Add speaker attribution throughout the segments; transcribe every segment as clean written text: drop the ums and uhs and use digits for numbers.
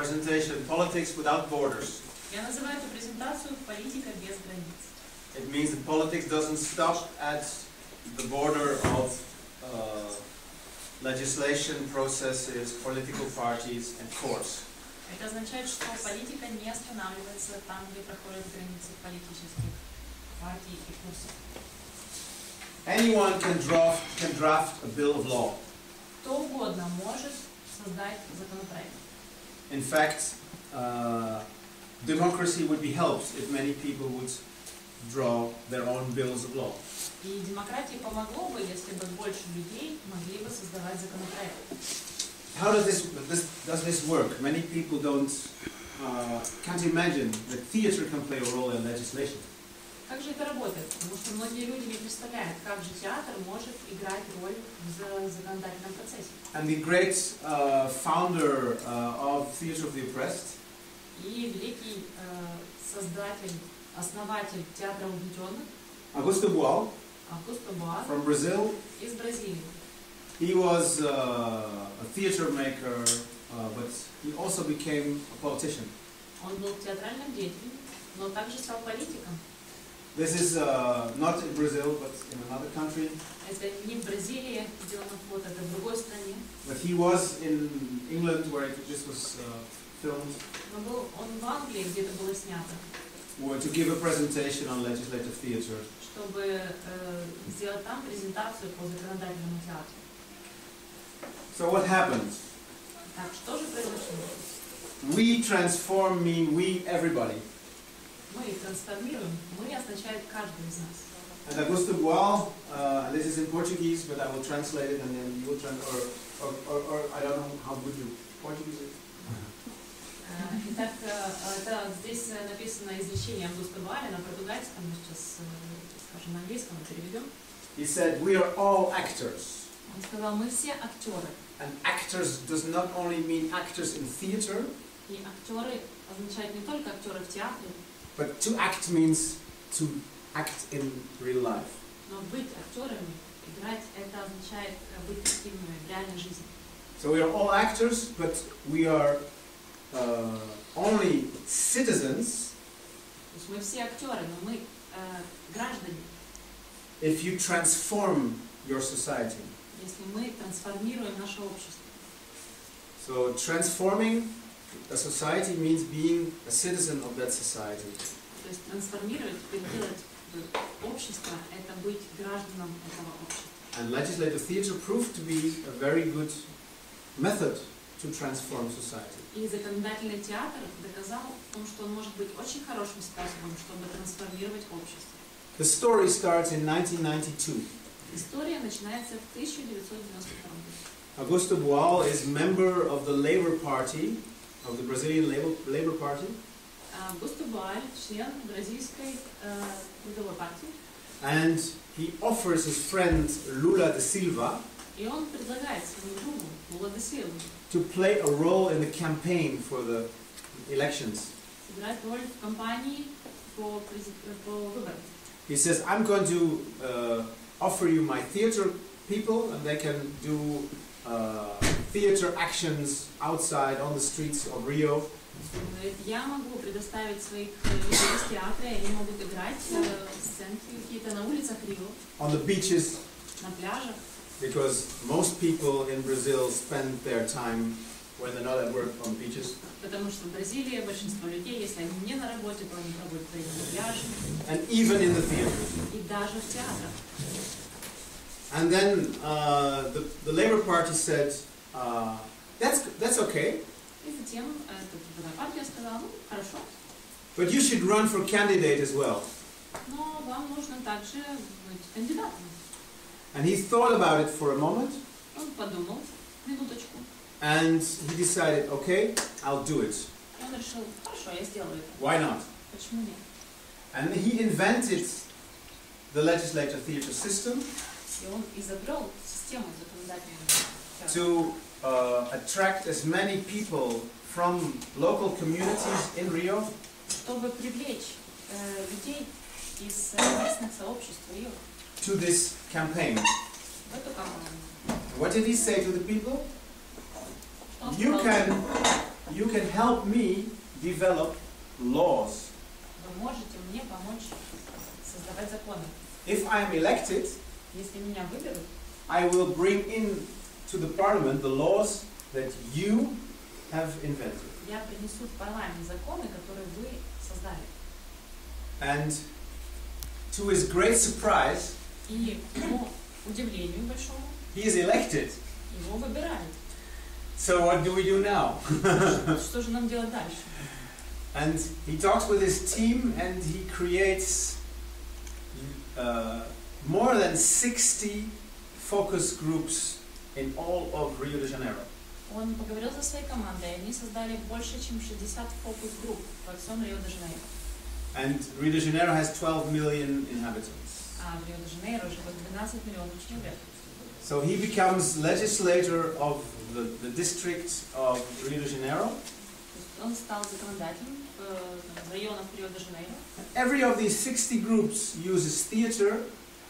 Speaker 1: presentation Politics Without Borders.
Speaker 2: Я называю эту презентацию «Политика без границ».
Speaker 1: It means that politics doesn't stop at the border of legislation, processes, political parties and courts.
Speaker 2: Это означает, что политика не останавливается там, где проходят границы политических партий и курсов.
Speaker 1: Anyone can draft a bill of law.
Speaker 2: Кто угодно может создать законопроект.
Speaker 1: In fact, democracy would be helped if many people would draw their own bills of law.
Speaker 2: И демократии помогло бы, если бы больше людей могли бы создавать законопроект.
Speaker 1: How does this work? Many people can't imagine that theater can play a role in legislation.
Speaker 2: Как же это работает? Потому что многие люди не представляют, как же театр может играть роль в законодательном процессе.
Speaker 1: And the great founder of Theatre of the Oppressed,
Speaker 2: И великий создатель, основатель театра угнетенных,
Speaker 1: Augusto Boal,
Speaker 2: Augusto Boal,
Speaker 1: from Brazil,
Speaker 2: из Бразилии.
Speaker 1: he was a theatre maker, but he also became a politician.
Speaker 2: Он был театральным деятелем, но также стал политиком.
Speaker 1: This is not in Brazil, but in another country.
Speaker 2: Это не в Бразилии, где он вот это в другой стране.
Speaker 1: But he was in England, where this was filmed.
Speaker 2: Но был он в Англии, где это было снято.
Speaker 1: To give a presentation on legislative theatre.
Speaker 2: Чтобы сделать там презентацию по законодательному театру.
Speaker 1: So what happened?
Speaker 2: Так, что же произошло?
Speaker 1: We transform mean we, everybody.
Speaker 2: Мы трансформируем, мы означает каждый из нас.
Speaker 1: And Augusto Boal, this is in Portuguese, but I will translate it and then you will translate, or I don't know how good you Portuguese is.
Speaker 2: Итак, это здесь написано изречение Аугусто Боаля на португальском, мы сейчас, скажем, на английском переведем.
Speaker 1: He said, we are all actors.
Speaker 2: Он сказал, мы все актеры.
Speaker 1: And actors does not only mean actors in theatre.
Speaker 2: И актеры означают не только актеры в театре.
Speaker 1: But to act means to act in real life.
Speaker 2: Но быть актерами, играть, это означает быть активными в реальной жизни.
Speaker 1: So we are all actors, but we are only citizens.
Speaker 2: То есть мы все актеры, но мы граждане.
Speaker 1: If you transform your society.
Speaker 2: Если мы трансформируем наше общество.
Speaker 1: So transforming a society means being a citizen of that society.
Speaker 2: То есть трансформировать, переделать общество, это быть гражданом этого общества.
Speaker 1: And legislative theatre proved to be a very good method to transform society.
Speaker 2: И законодательный театр доказал в том, что он может быть очень хорошим способом, чтобы трансформировать общество.
Speaker 1: The story starts in 1992.
Speaker 2: История начинается в 1992 году.
Speaker 1: Augusto Boal is member of the Labour Party, of the Brazilian Labour Party.
Speaker 2: Augusto Boal, член бразильской трудовой партии.
Speaker 1: And he offers his friend Lula da Silva
Speaker 2: И он предлагает своему другу Лула да Силву
Speaker 1: to play a role in the campaign for the elections.
Speaker 2: сыграть роль в кампании по выборам.
Speaker 1: He says, I'm going to offer you my theatre people, and they can do theatre actions outside on the streets of Rio.
Speaker 2: Я могу предоставить своих людей из театра, и они могут играть сценки какие-то на улицах Рио,
Speaker 1: on the beaches,
Speaker 2: на пляжах.
Speaker 1: because most people in Brazil spend their time when they're not at work on beaches.
Speaker 2: Потому что в Бразилии большинство людей, если они не на работе, то они проводят время на пляже.
Speaker 1: And even in the theaters.
Speaker 2: И даже в театрах.
Speaker 1: And then the Labour Party said, that's okay.
Speaker 2: И затем эта партия сказала, ну, хорошо.
Speaker 1: But you should run for candidate as well.
Speaker 2: Но вам нужно также быть кандидатом.
Speaker 1: And he thought about it for a moment.
Speaker 2: Он подумал, минуточку.
Speaker 1: And he decided, okay, I'll do it.
Speaker 2: И он решил, хорошо, я сделаю это.
Speaker 1: Why not?
Speaker 2: Почему нет?
Speaker 1: And he invented the legislative theatre system
Speaker 2: И он изобрел систему законодательного театра.
Speaker 1: to attract as many people from local communities in Rio.
Speaker 2: Чтобы привлечь людей из местных сообществ Рио.
Speaker 1: To this campaign.
Speaker 2: В эту кампанию.
Speaker 1: What did he say to the people?
Speaker 2: Что он
Speaker 1: You
Speaker 2: сказал?
Speaker 1: you can help me develop laws.
Speaker 2: Вы можете мне помочь создавать законы.
Speaker 1: If I am elected,
Speaker 2: Если меня выберут,
Speaker 1: I will bring in to the parliament the laws that you have invented.
Speaker 2: я принесу в парламент законы, которые вы создали.
Speaker 1: And to his great surprise,
Speaker 2: И к его удивлению большому,
Speaker 1: he is elected.
Speaker 2: его выбирают.
Speaker 1: So what do we do now?
Speaker 2: Что же нам делать дальше?
Speaker 1: And he talks with his team and he creates more than 60 focus groups in all of Rio de Janeiro.
Speaker 2: Он поговорил со своей командой, и они создали больше, чем 60 фокус-групп во всем Рио-де-Жанейро.
Speaker 1: And Rio de Janeiro has 12 million inhabitants.
Speaker 2: А в Рио-де-Жанейро живет 12 миллионов человек.
Speaker 1: So he becomes legislator of the district of Rio de Janeiro.
Speaker 2: Он стал законодателем в районах Рио-де-Жанейро.
Speaker 1: Every of these 60 groups uses theater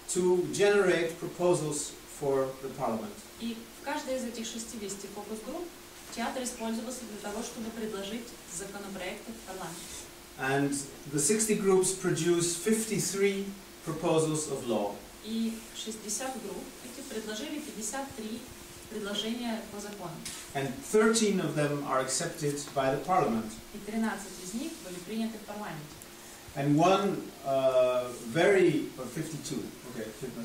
Speaker 1: to generate proposals for the parliament.
Speaker 2: И в каждой из этих 60 фокус-групп театр использовался для того, чтобы предложить законопроекты в парламент.
Speaker 1: And the 60 groups produce 53 proposals of law.
Speaker 2: И 60 групп эти предложили 53 предложения по закону.
Speaker 1: And 13 of them are accepted by the parliament.
Speaker 2: И 13 из них были приняты в парламенте.
Speaker 1: And one 52. Okay,
Speaker 2: 52.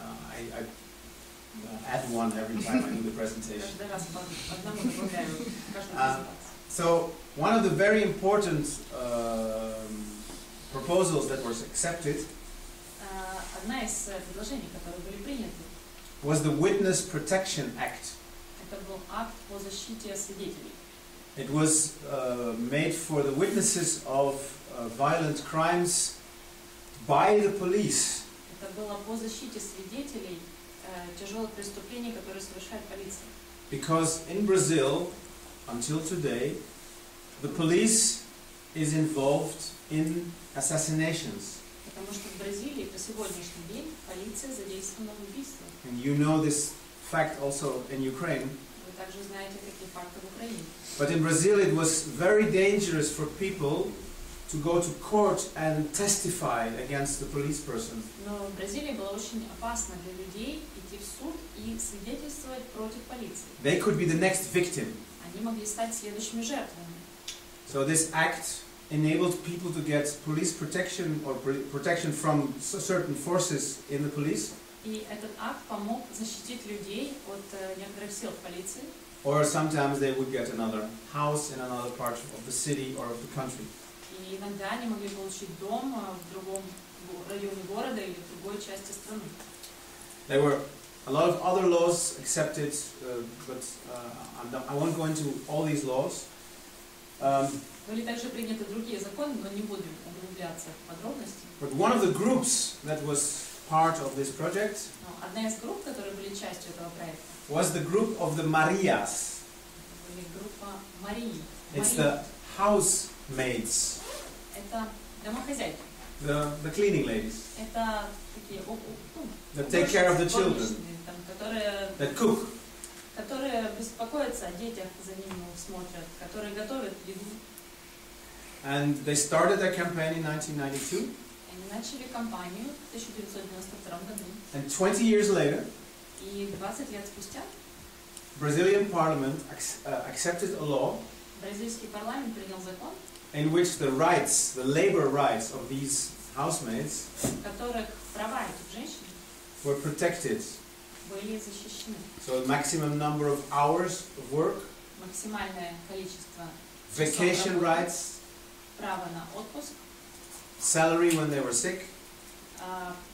Speaker 1: I add one every time I do the presentation.
Speaker 2: Каждый раз по одному добавляю в каждую презентацию.
Speaker 1: So one of the very important proposals that was accepted
Speaker 2: Одна из предложений, которые были приняты,
Speaker 1: was the Witness Protection Act.
Speaker 2: это был акт по защите свидетелей.
Speaker 1: It was made for the witnesses of violent crimes by the police.
Speaker 2: Это было по защите свидетелей тяжелых преступлений, которые совершает полиция.
Speaker 1: Because in Brazil, until today, the police is involved in assassinations.
Speaker 2: Потому что в Бразилии по сегодняшний день полиция задействована в убийствах.
Speaker 1: And you know this fact also in Ukraine.
Speaker 2: Вы также знаете такие факты в Украине.
Speaker 1: But in Brazil it was very dangerous for people to go to court and testify against the police person.
Speaker 2: Но в Бразилии было очень опасно для людей идти в суд и свидетельствовать против полиции.
Speaker 1: They could be the next victim.
Speaker 2: Они могли стать следующими жертвами.
Speaker 1: So this act enabled people to get police protection or protection from certain forces in the police.
Speaker 2: И этот акт помог защитить людей от некоторых сил полиции.
Speaker 1: Or sometimes they would get another house in another part of the city or of the country.
Speaker 2: И иногда они могли получить дом в другом районе города или в другой части страны.
Speaker 1: There were a lot of other laws accepted, but I won't go into all these laws.
Speaker 2: Были также приняты другие законы, но не будем углубляться в подробности.
Speaker 1: But one of the groups that was part of this project
Speaker 2: Одна из групп, которые были частью этого проекта,
Speaker 1: was the group of the Marias.
Speaker 2: была группа Марии.
Speaker 1: It's the housemaids,
Speaker 2: Это домохозяйки.
Speaker 1: the cleaning ladies
Speaker 2: Это такие
Speaker 1: that take care of the children,
Speaker 2: которые
Speaker 1: that cook.
Speaker 2: которые беспокоятся о детях, за ними смотрят, которые готовят еду.
Speaker 1: And they started their campaign in 1992.
Speaker 2: Они начали кампанию в 1992 году.
Speaker 1: And 20 years later,
Speaker 2: И 20 лет спустя
Speaker 1: Brazilian parliament accepted a law
Speaker 2: бразильский парламент принял закон,
Speaker 1: in which the rights, the labor rights of these housemaids
Speaker 2: в которых права этих женщин
Speaker 1: were protected.
Speaker 2: были защищены.
Speaker 1: So a maximum number of hours of work,
Speaker 2: Максимальное количество
Speaker 1: vacation rights,
Speaker 2: права на отпуск,
Speaker 1: salary when they were sick,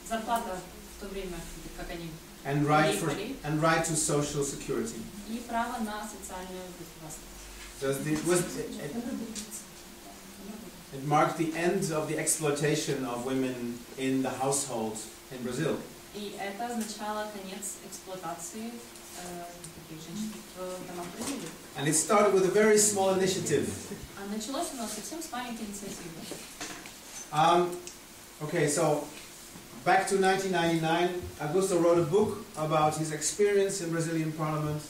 Speaker 2: зарплата в то время, как они
Speaker 1: and right to social security.
Speaker 2: и право на социальную безопасность.
Speaker 1: So it marked the end of the exploitation of women in the household in Brazil.
Speaker 2: И это означало конец эксплуатации таких женщин в домах Бразилии.
Speaker 1: And it started with a very small initiative.
Speaker 2: А началось у нас совсем с маленькой инициативы.
Speaker 1: Okay, so back to 1999, Augusto wrote a book about his experience in Brazilian Parliament.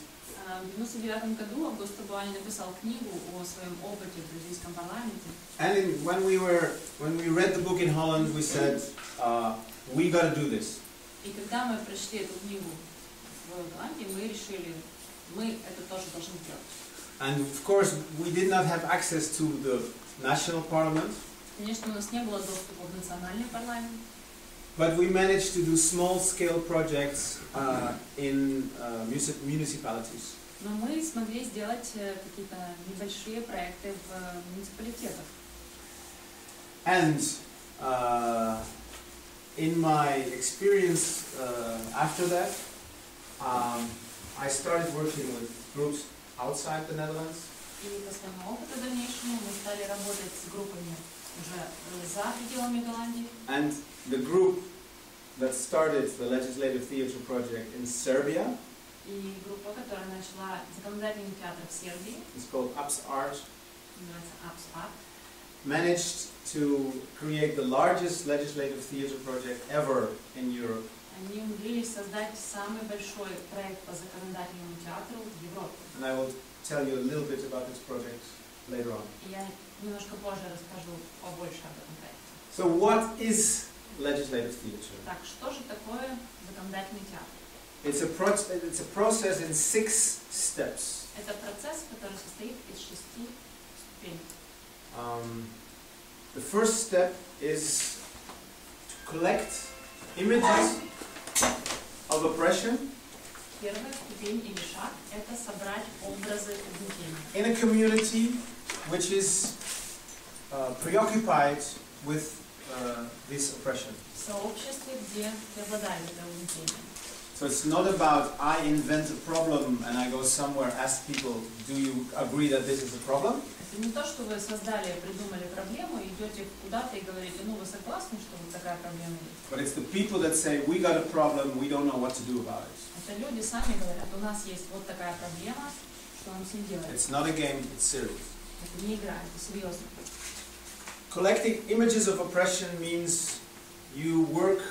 Speaker 2: В 1999 году Августо Буани написал книгу о своем опыте в бразильском парламенте.
Speaker 1: And when we read the book in Holland, we said, we got to do this.
Speaker 2: И когда мы прочли эту книгу в Голландии, мы решили, мы это тоже должны делать.
Speaker 1: And of course, we did not have access to the national parliament.
Speaker 2: Конечно, у нас не было доступа в национальный парламент.
Speaker 1: But we managed to do small-scale projects in municipalities.
Speaker 2: Но мы смогли сделать какие-то небольшие проекты в муниципалитетах.
Speaker 1: And in my experience after that, I started working with groups outside the Netherlands.
Speaker 2: И по своему опыту дальнейшему мы стали работать с группами уже за пределами Голландии.
Speaker 1: And the group that started the legislative theatre project in Serbia
Speaker 2: И группа, которая начала законодательный театр в Сербии,
Speaker 1: is called UpsArt,
Speaker 2: называется UpsArt,
Speaker 1: managed to create the largest legislative theatre project ever in Europe.
Speaker 2: они умудрились создать самый большой проект по законодательному театру в Европе.
Speaker 1: And I will tell you a little bit about this project later on.
Speaker 2: И я немножко позже расскажу побольше об этом проекте.
Speaker 1: So what is legislative theatre?
Speaker 2: Так, что же такое законодательный театр?
Speaker 1: It's a process in 6 steps.
Speaker 2: Это процесс, который состоит из 6 ступеней.
Speaker 1: The first step is to collect images of oppression
Speaker 2: Первая ступень или шаг – это собрать образы угнетения.
Speaker 1: in a community which is preoccupied with this oppression.
Speaker 2: В сообществе, где преобладает это угнетение.
Speaker 1: So it's not about I invent a problem and I go somewhere, ask people, do you agree that this is a problem?
Speaker 2: Это не то, что вы создали, придумали проблему, идете куда-то и говорите, ну вы согласны, что вот такая проблема есть.
Speaker 1: But it's the people that say, we got a problem, we don't know what to do about it.
Speaker 2: Это люди сами говорят, у нас есть вот такая проблема, что нам с ней делать.
Speaker 1: It's not a game, it's serious.
Speaker 2: Это не игра, это серьезно.
Speaker 1: Collecting images of oppression means you work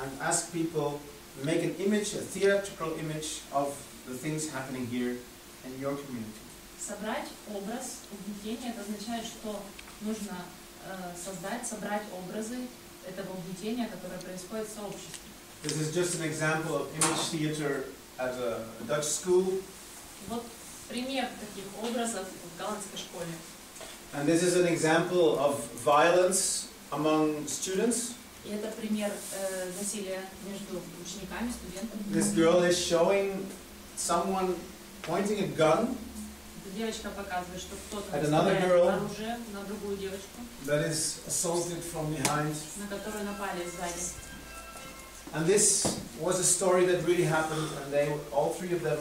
Speaker 1: and ask people, make an image, a theatrical image of the things happening here in your community.
Speaker 2: Собрать образ угнетения, это означает, что нужно собрать образы этого угнетения, которое происходит в сообществе.
Speaker 1: This is just an example of image theater at a Dutch school.
Speaker 2: Вот пример таких образов в голландской школе.
Speaker 1: And this is an example of violence among students.
Speaker 2: И это пример насилия между учениками, студентами.
Speaker 1: This girl is showing someone pointing a gun
Speaker 2: Эта девочка показывает, что кто-то
Speaker 1: at another
Speaker 2: наставляет
Speaker 1: girl
Speaker 2: оружие на другую девочку,
Speaker 1: that is assaulted from behind.
Speaker 2: на которую напали сзади.
Speaker 1: And this was a story that really happened, and they, all three of them,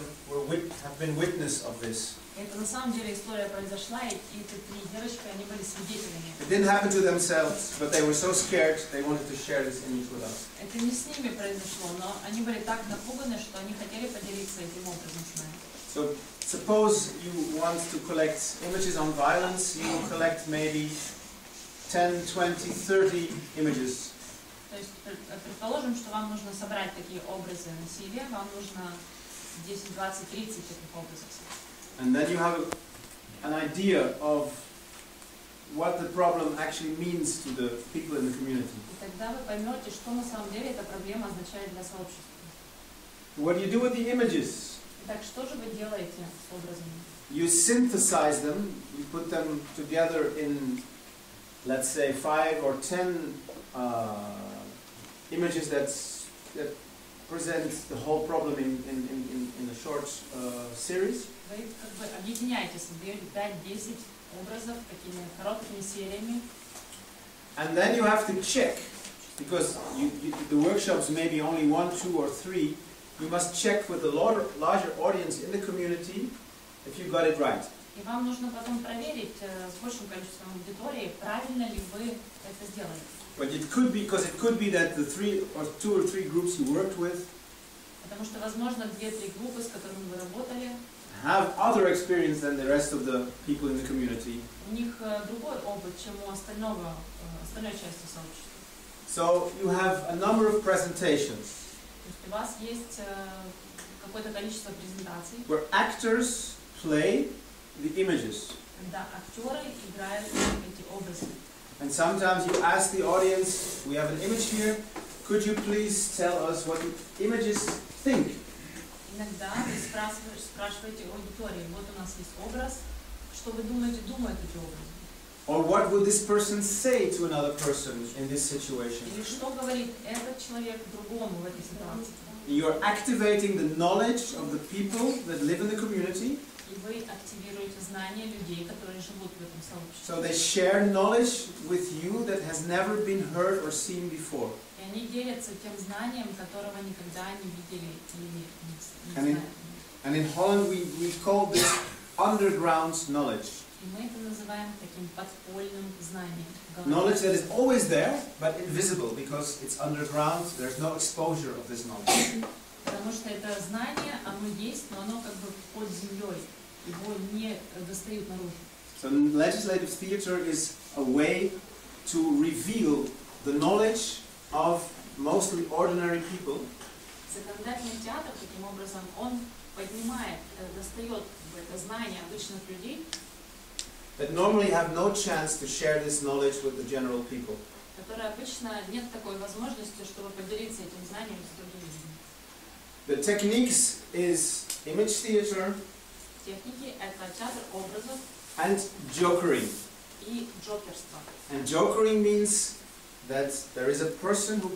Speaker 1: have been witness of this.
Speaker 2: Это на самом деле история произошла, и эти три девочки, они были свидетелями.
Speaker 1: It didn't happen to themselves, but they were so scared they wanted to share this image with us.
Speaker 2: Это не с ними произошло, но они были так напуганы, что они хотели поделиться этим образом с нами.
Speaker 1: So suppose you want to collect images on violence, you will collect maybe 10, 20, 30 images.
Speaker 2: То есть, предположим, что вам нужно собрать такие образы насилия, вам нужно 10, 20, 30 таких образов.
Speaker 1: And then you have an idea of what the problem actually means to the people in the community.
Speaker 2: И тогда вы поймете, что на самом деле эта проблема означает для сообщества.
Speaker 1: What do you do with the images?
Speaker 2: Итак, что же вы делаете с образами?
Speaker 1: You synthesize them, you put them together in, let's say, 5 or 10 images that present the whole problem in a short series.
Speaker 2: Вы как бы объединяете, создаете 5-10 образов такими короткими сериями.
Speaker 1: And then you have to check, because the workshops may be only 1, 2 or 3, you must check with the larger audience in the community if you got it right.
Speaker 2: И вам нужно потом проверить с большим количеством аудитории, правильно ли вы это сделали.
Speaker 1: But it could be, because it could be that the 2 or 3 groups you worked with
Speaker 2: Потому что, возможно, 2-3 группы, с которыми вы работали,
Speaker 1: have other experience than the rest of the people in the community.
Speaker 2: у них другой опыт, чем у остальной части сообщества.
Speaker 1: So you have a number of presentations.
Speaker 2: То есть у вас есть какое-то количество презентаций,
Speaker 1: where actors play the images.
Speaker 2: когда актеры играют эти образы.
Speaker 1: And sometimes you ask the audience, we have an image here, could you please tell us what the images think?
Speaker 2: Иногда вы спрашиваете у аудитории, вот у нас есть образ, что вы думаете, думают эти образы?
Speaker 1: Or what would this person say to another person in this situation?
Speaker 2: Или что говорит этот человек другому в этой ситуации?
Speaker 1: You're activating the knowledge of the people that live in the community.
Speaker 2: И вы активируете знания людей, которые живут в этом сообществе.
Speaker 1: So they share knowledge with you that has never been heard or seen before.
Speaker 2: И они делятся тем знанием, которого никогда не видели или не знают.
Speaker 1: And in Holland we call this underground knowledge.
Speaker 2: И мы это называем таким подпольным знанием.
Speaker 1: Knowledge that is always there, but invisible, because it's underground, there's no exposure of this knowledge.
Speaker 2: Потому что это знание, оно есть, но оно как бы под землей. Его не достают наружу.
Speaker 1: So legislative theater is a way to reveal the knowledge of mostly ordinary people.
Speaker 2: Законодательный театр, таким образом, он поднимает, достает это знание обычных людей,
Speaker 1: That normally have no chance to share this knowledge with the general people.
Speaker 2: которые обычно нет такой возможности, чтобы поделиться этим знанием с другими людьми.
Speaker 1: The techniques is image theater
Speaker 2: Техники — это театр образов
Speaker 1: and jokering.
Speaker 2: и джокерство.
Speaker 1: And jokering means that there is a person who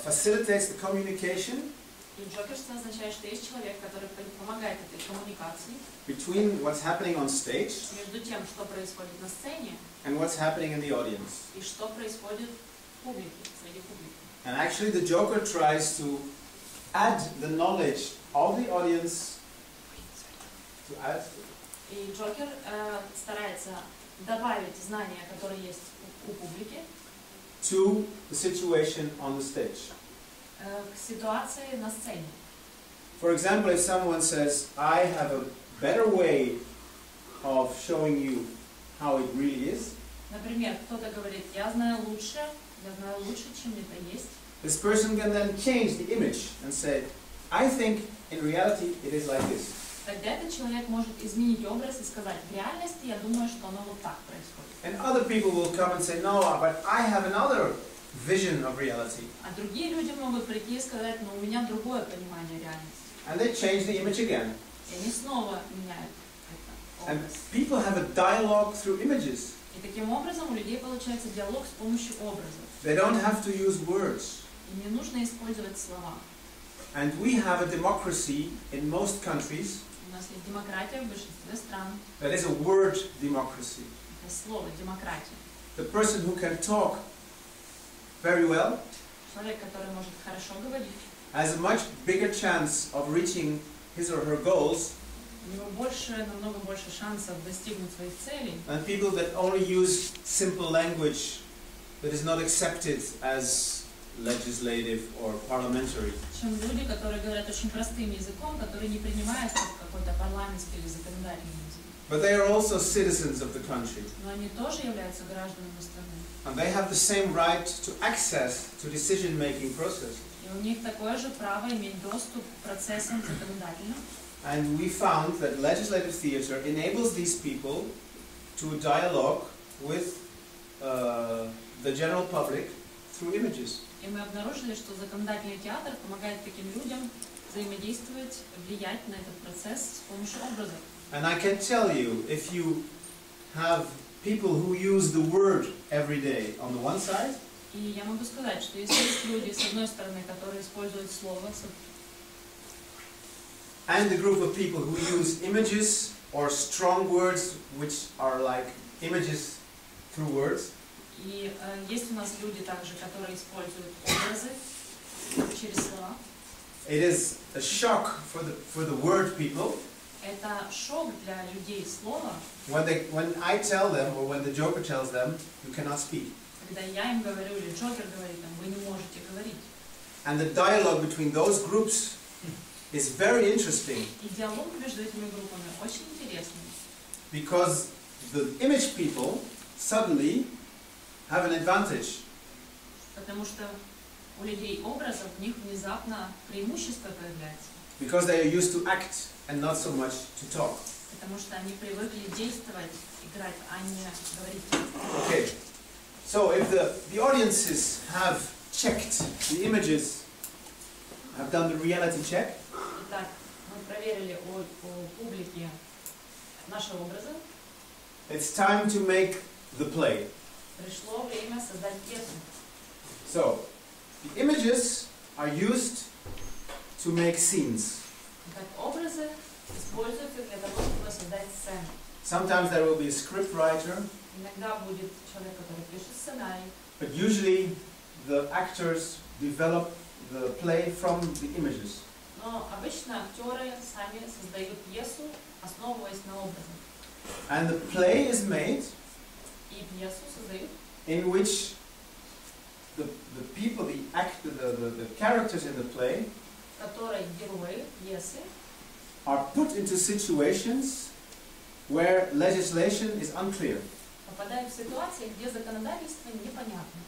Speaker 1: facilitates the communication
Speaker 2: И джокерство означает, что есть человек, который помогает этой коммуникации
Speaker 1: between what's happening on stage
Speaker 2: между тем, что происходит на сцене,
Speaker 1: and what's happening in the audience.
Speaker 2: и что происходит в публике, среди публики.
Speaker 1: And actually the joker tries to add the knowledge of the audience
Speaker 2: И Джокер старается добавить знания, которые есть у публики,
Speaker 1: to the situation on the stage.
Speaker 2: к ситуации на сцене.
Speaker 1: For example, if someone says, I have a better way of showing you how it really is,
Speaker 2: Например, кто-то говорит, я знаю лучше, чем это есть.
Speaker 1: this person can then change the image and say, I think in reality it is like this.
Speaker 2: Тогда этот человек может изменить образ и сказать, в реальности я думаю, что оно вот так происходит.
Speaker 1: And other people will come and say, no, but I have another vision of reality.
Speaker 2: А другие люди могут прийти и сказать, ну у меня другое понимание реальности.
Speaker 1: And they change the image again.
Speaker 2: И они снова меняют этот
Speaker 1: And
Speaker 2: образ.
Speaker 1: people have a dialogue through images.
Speaker 2: И таким образом у людей получается диалог с помощью образов.
Speaker 1: They don't have to use words.
Speaker 2: И не нужно использовать слова.
Speaker 1: And we have a democracy in most countries
Speaker 2: У нас есть демократия в большинстве стран.
Speaker 1: that is a word democracy.
Speaker 2: Это слово демократия.
Speaker 1: The person who can talk very well
Speaker 2: Человек, который может хорошо говорить,
Speaker 1: has a much bigger chance of reaching his or her goals
Speaker 2: у него намного больше шансов достигнуть своих целей,
Speaker 1: than people that only use simple language that is not accepted as legislative or parliamentary.
Speaker 2: чем люди, которые говорят очень простым языком, который не принимает как какой-то парламентский или законодательный язык.
Speaker 1: But they are also citizens of the country.
Speaker 2: Но они тоже являются гражданами страны.
Speaker 1: And they have the same right to access to decision-making process.
Speaker 2: И у них такое же право иметь доступ к процессам законодательным.
Speaker 1: And we found that legislative theater enables these people to dialogue with the general public through images.
Speaker 2: И мы обнаружили, что законодательный театр помогает таким людям взаимодействовать, влиять на этот процесс с помощью образов.
Speaker 1: And I can tell you, if you have people who use the word every day on the one side,
Speaker 2: И я могу сказать, что если есть люди, с одной стороны, которые используют слово,
Speaker 1: and the group of people who use images or strong words, which are like images through words,
Speaker 2: и есть у нас люди также, которые используют образы через слова.
Speaker 1: it is a shock for the word people
Speaker 2: Это шок для людей слова,
Speaker 1: when I tell them or when the joker tells them, you cannot speak.
Speaker 2: когда я им говорю, или Джокер говорит им, вы не можете говорить.
Speaker 1: And the dialogue between those groups is very interesting
Speaker 2: И диалог между этими группами очень интересный,
Speaker 1: because the image people suddenly have an advantage.
Speaker 2: потому что у людей образов, у них внезапно преимущество появляется.
Speaker 1: because they are used to act and not so much to talk.
Speaker 2: Потому что они привыкли действовать, играть, а не говорить.
Speaker 1: Okay, so if the audiences have checked the images, have done the reality check.
Speaker 2: Итак, мы проверили у публики наши образы.
Speaker 1: It's time to make the play.
Speaker 2: Пришло время создать пьесу.
Speaker 1: So, the images are used to make scenes.
Speaker 2: Итак, образы используются для того, чтобы создать сцену.
Speaker 1: Sometimes there will be a script writer,
Speaker 2: Иногда будет человек, который пишет сценарий.
Speaker 1: but usually the actors develop the play from the images.
Speaker 2: Но обычно актеры сами создают пьесу, основываясь на образах.
Speaker 1: And the play is made
Speaker 2: И пьесу создают,
Speaker 1: in which the people, the characters in the play
Speaker 2: в которой герои пьесы
Speaker 1: are put into situations where legislation is unclear,
Speaker 2: попадают в ситуации, где законодательство непонятно.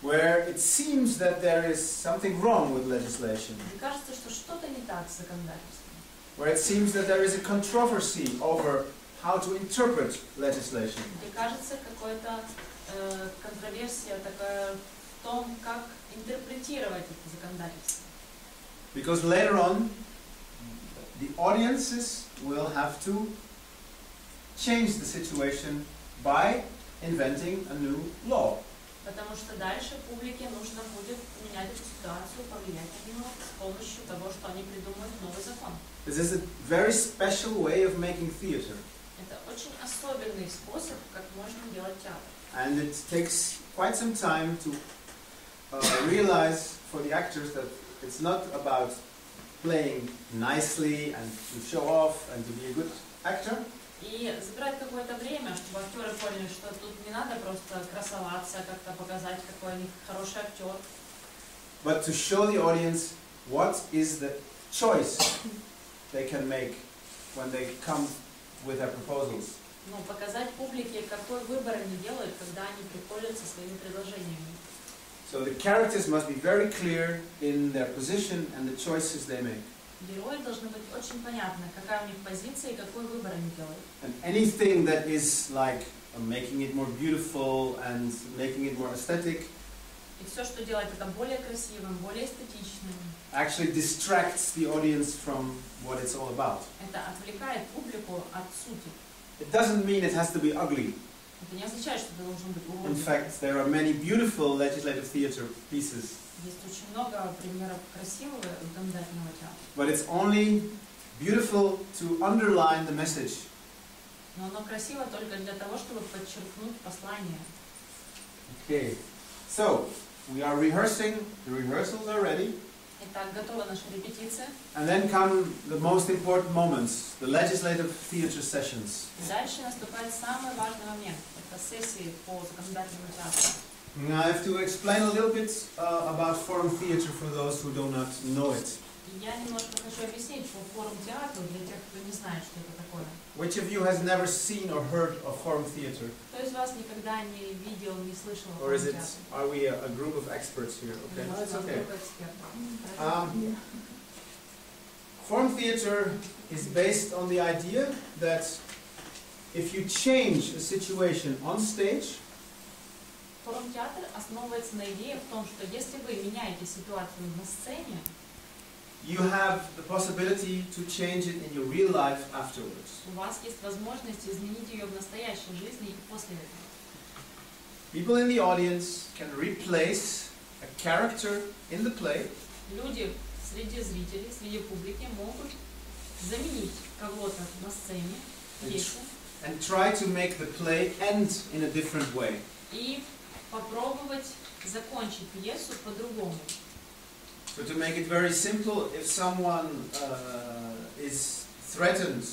Speaker 1: where it seems that there is something wrong with legislation,
Speaker 2: Мне кажется, что что-то не так с законодательством.
Speaker 1: where it seems that there is a controversy over how to interpret legislation.
Speaker 2: Мне кажется, какая-то контроверсия такая в том, как интерпретировать это законодательство.
Speaker 1: Because later on, the audiences will have to change the situation by inventing a new law.
Speaker 2: Потому что дальше публике нужно будет менять эту ситуацию, повлиять на нее с помощью того, что они придумают новый закон.
Speaker 1: This is a very special way of making theater.
Speaker 2: Это очень особенный способ, как можно делать театр.
Speaker 1: And it takes quite some time to realize for the actors that it's not about playing nicely and to show off and to be a good actor.
Speaker 2: И забирает какое-то время, чтобы актеры поняли, что тут не надо просто красоваться, как-то показать, какой они хороший актер.
Speaker 1: But to show the audience what is the choice they can make when they come with their proposals.
Speaker 2: Но показать публике, какой выбор они делают, когда они приходят со своими предложениями.
Speaker 1: So the characters must be very clear in their position and the choices they make.
Speaker 2: Герои должны быть очень понятны, какая у них позиция и какой выбор они делают.
Speaker 1: And anything that is like making it more beautiful and making it more aesthetic
Speaker 2: И все, что делает это более красивым, более эстетичным,
Speaker 1: actually distracts the audience from what it's all about.
Speaker 2: это отвлекает публику от сути.
Speaker 1: It doesn't mean it has to be ugly.
Speaker 2: Это не означает, что это должен быть
Speaker 1: In
Speaker 2: уродливый.
Speaker 1: fact, there are many beautiful legislative theater pieces,
Speaker 2: Есть очень много примеров красивого законодательного театра.
Speaker 1: but it's only beautiful to underline the message.
Speaker 2: Но оно красиво только для того, чтобы подчеркнуть послание.
Speaker 1: Okay, so we are rehearsing. The rehearsals are ready.
Speaker 2: Итак, готова наша репетиция.
Speaker 1: And then come the most important moments, the legislative theater sessions.
Speaker 2: Дальше наступает самый важный момент. Это сессии по законодательному театру.
Speaker 1: Now I have to explain a little bit about forum theater for those who do not know it.
Speaker 2: И я немножко хочу объяснить по форум-театру для тех, кто не знает, что это такое.
Speaker 1: Which of you has never seen or heard of forum theater?
Speaker 2: Кто из вас никогда не видел, не слышал о
Speaker 1: Or is it,
Speaker 2: форум-театре?
Speaker 1: are we a group of experts here? Okay,
Speaker 2: Или,
Speaker 1: that's
Speaker 2: может,
Speaker 1: okay.
Speaker 2: группа экспертов.
Speaker 1: Forum theater is based on the idea that if you change a situation on stage,
Speaker 2: Форум-театр основывается на идее в том, что если вы меняете ситуацию на сцене,
Speaker 1: you have the possibility to change it in your real life afterwards.
Speaker 2: у вас есть возможность изменить ее в настоящей жизни и после этого.
Speaker 1: People in the audience can replace a character in the play
Speaker 2: Люди среди зрителей, среди публики могут заменить кого-то на сцене, пьесу,
Speaker 1: and try to make the play end in a different way.
Speaker 2: и попробовать закончить пьесу по-другому.
Speaker 1: So to make it very simple, if someone is threatened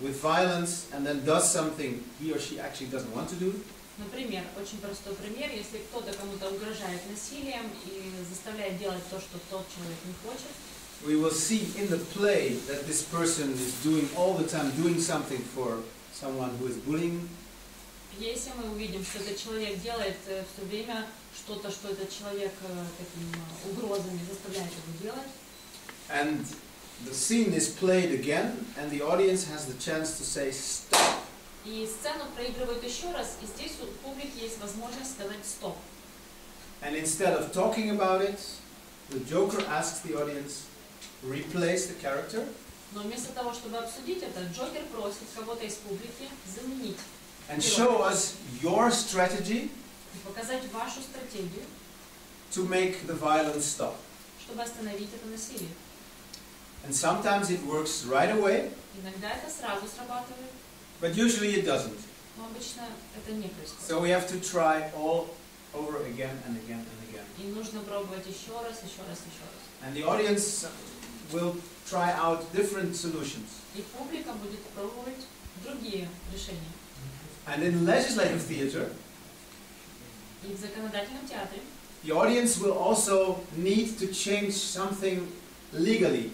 Speaker 1: with violence and then does something he or she actually doesn't want to do,
Speaker 2: Например, очень простой пример, если кто-то кому-то угрожает насилием и заставляет делать то, что тот человек не хочет,
Speaker 1: we will see in the play that this person is doing all the time doing something for someone who is bullying.
Speaker 2: Если мы увидим, что этот человек делает все время что-то, что этот человек такими угрозами заставляет его делать,
Speaker 1: And the scene is played again, and the audience has the chance to say stop.
Speaker 2: И сцену проигрывают еще раз, и здесь у публики есть возможность сказать стоп.
Speaker 1: And instead of talking about it, the Joker asks the audience, replace the character.
Speaker 2: Но вместо того, чтобы обсудить это, Джокер просит кого-то из публики заменить
Speaker 1: And show us your strategy
Speaker 2: и показать вашу стратегию,
Speaker 1: to make the violence stop.
Speaker 2: чтобы остановить это насилие.
Speaker 1: And sometimes it works right away,
Speaker 2: Иногда это сразу срабатывает,
Speaker 1: but usually it doesn't.
Speaker 2: но обычно это не происходит.
Speaker 1: So we have to try all over again and again and again.
Speaker 2: И нужно пробовать еще раз, еще раз, еще раз.
Speaker 1: And the audience will try out different solutions.
Speaker 2: И публика будет пробовать другие решения.
Speaker 1: And in legislative theater,
Speaker 2: И в законодательном театре
Speaker 1: the audience will also need to change something legally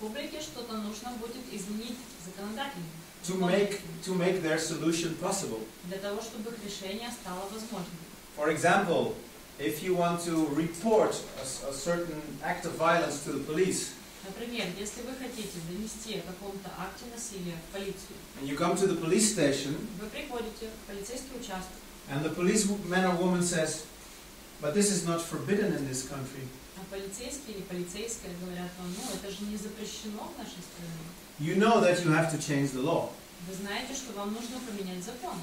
Speaker 2: публике что-то нужно будет изменить законодательно.
Speaker 1: to make their solution possible.
Speaker 2: Для того, чтобы их решение стало возможным.
Speaker 1: For example, if you want to report a certain act of violence to the police,
Speaker 2: Например, если вы хотите донести о каком-то акте насилия в полицию,
Speaker 1: and you come to the police station,
Speaker 2: вы приходите в полицейский участок,
Speaker 1: and the policeman or woman says, but this is not forbidden in this country.
Speaker 2: а полицейский или полицейская говорят вам, ну это же не запрещено в нашей стране.
Speaker 1: You know that you have to change the law.
Speaker 2: Вы знаете, что вам нужно поменять закон.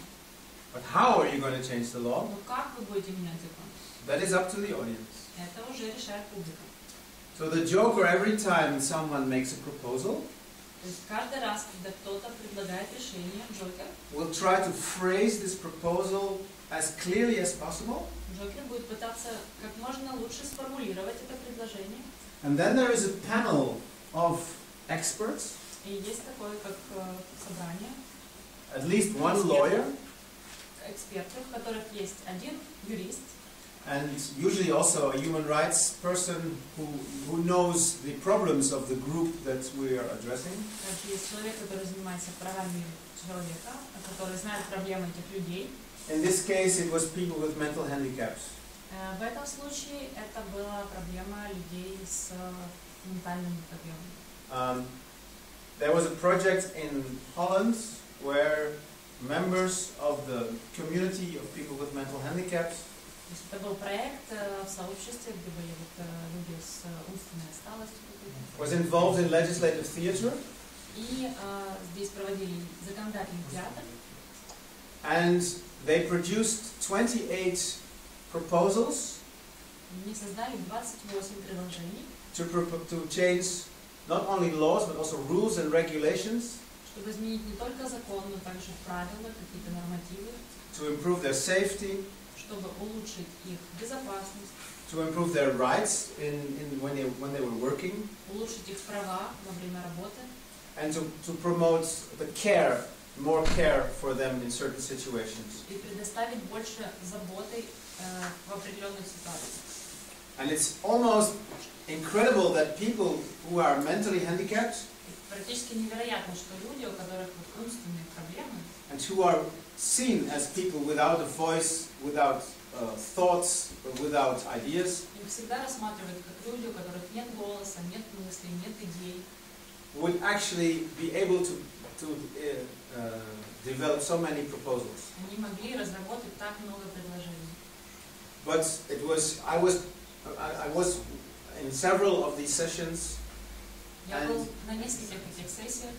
Speaker 1: But how are you going to change the law?
Speaker 2: Но как вы будете менять закон?
Speaker 1: That is up to the audience.
Speaker 2: Это уже решает публика.
Speaker 1: So the Joker, every time someone makes a proposal,
Speaker 2: То есть каждый раз, когда кто-то предлагает решение, Джокер
Speaker 1: will try to phrase this proposal as clearly as possible.
Speaker 2: будет пытаться как можно лучше сформулировать это предложение.
Speaker 1: And then there is a panel of experts,
Speaker 2: И есть такое, как собрание
Speaker 1: at least one lawyer,
Speaker 2: экспертов, в которых есть один юрист,
Speaker 1: and usually also a human rights person who knows the problems of the group that we are addressing.
Speaker 2: также есть человек, который занимается правами человека, который знает проблемы этих людей.
Speaker 1: In this case, it was people with mental handicaps.
Speaker 2: В этом случае это была проблема людей с ментальными проблемами.
Speaker 1: There was a project in Holland where members of the community of people with mental handicaps
Speaker 2: То есть это был проект в сообществе, где были люди с умственной отсталостью.
Speaker 1: was involved in legislative theater,
Speaker 2: И здесь проводили законодательный театр.
Speaker 1: and they produced 28 proposals
Speaker 2: Они создали 28 предложений,
Speaker 1: to change not only laws but also rules and regulations
Speaker 2: чтобы изменить не только закон, но также правила, какие-то нормативы,
Speaker 1: to improve their safety,
Speaker 2: чтобы улучшить их безопасность,
Speaker 1: to improve their rights when they were working,
Speaker 2: улучшить их права во время работы
Speaker 1: and to promote the care, more care for them in certain situations.
Speaker 2: и предоставить больше заботы в определенных ситуациях.
Speaker 1: And it's almost incredible that people who are mentally handicapped
Speaker 2: Практически невероятно, что люди, у которых умственные проблемы,
Speaker 1: and who are seen as people without a voice, without thoughts, without ideas,
Speaker 2: их всегда рассматривают как люди, у которых нет голоса, нет мыслей, нет идей,
Speaker 1: would actually be able to develop so many proposals.
Speaker 2: они могли разработать так много предложений.
Speaker 1: But I was in several of these sessions,
Speaker 2: Я был на нескольких этих сессиях,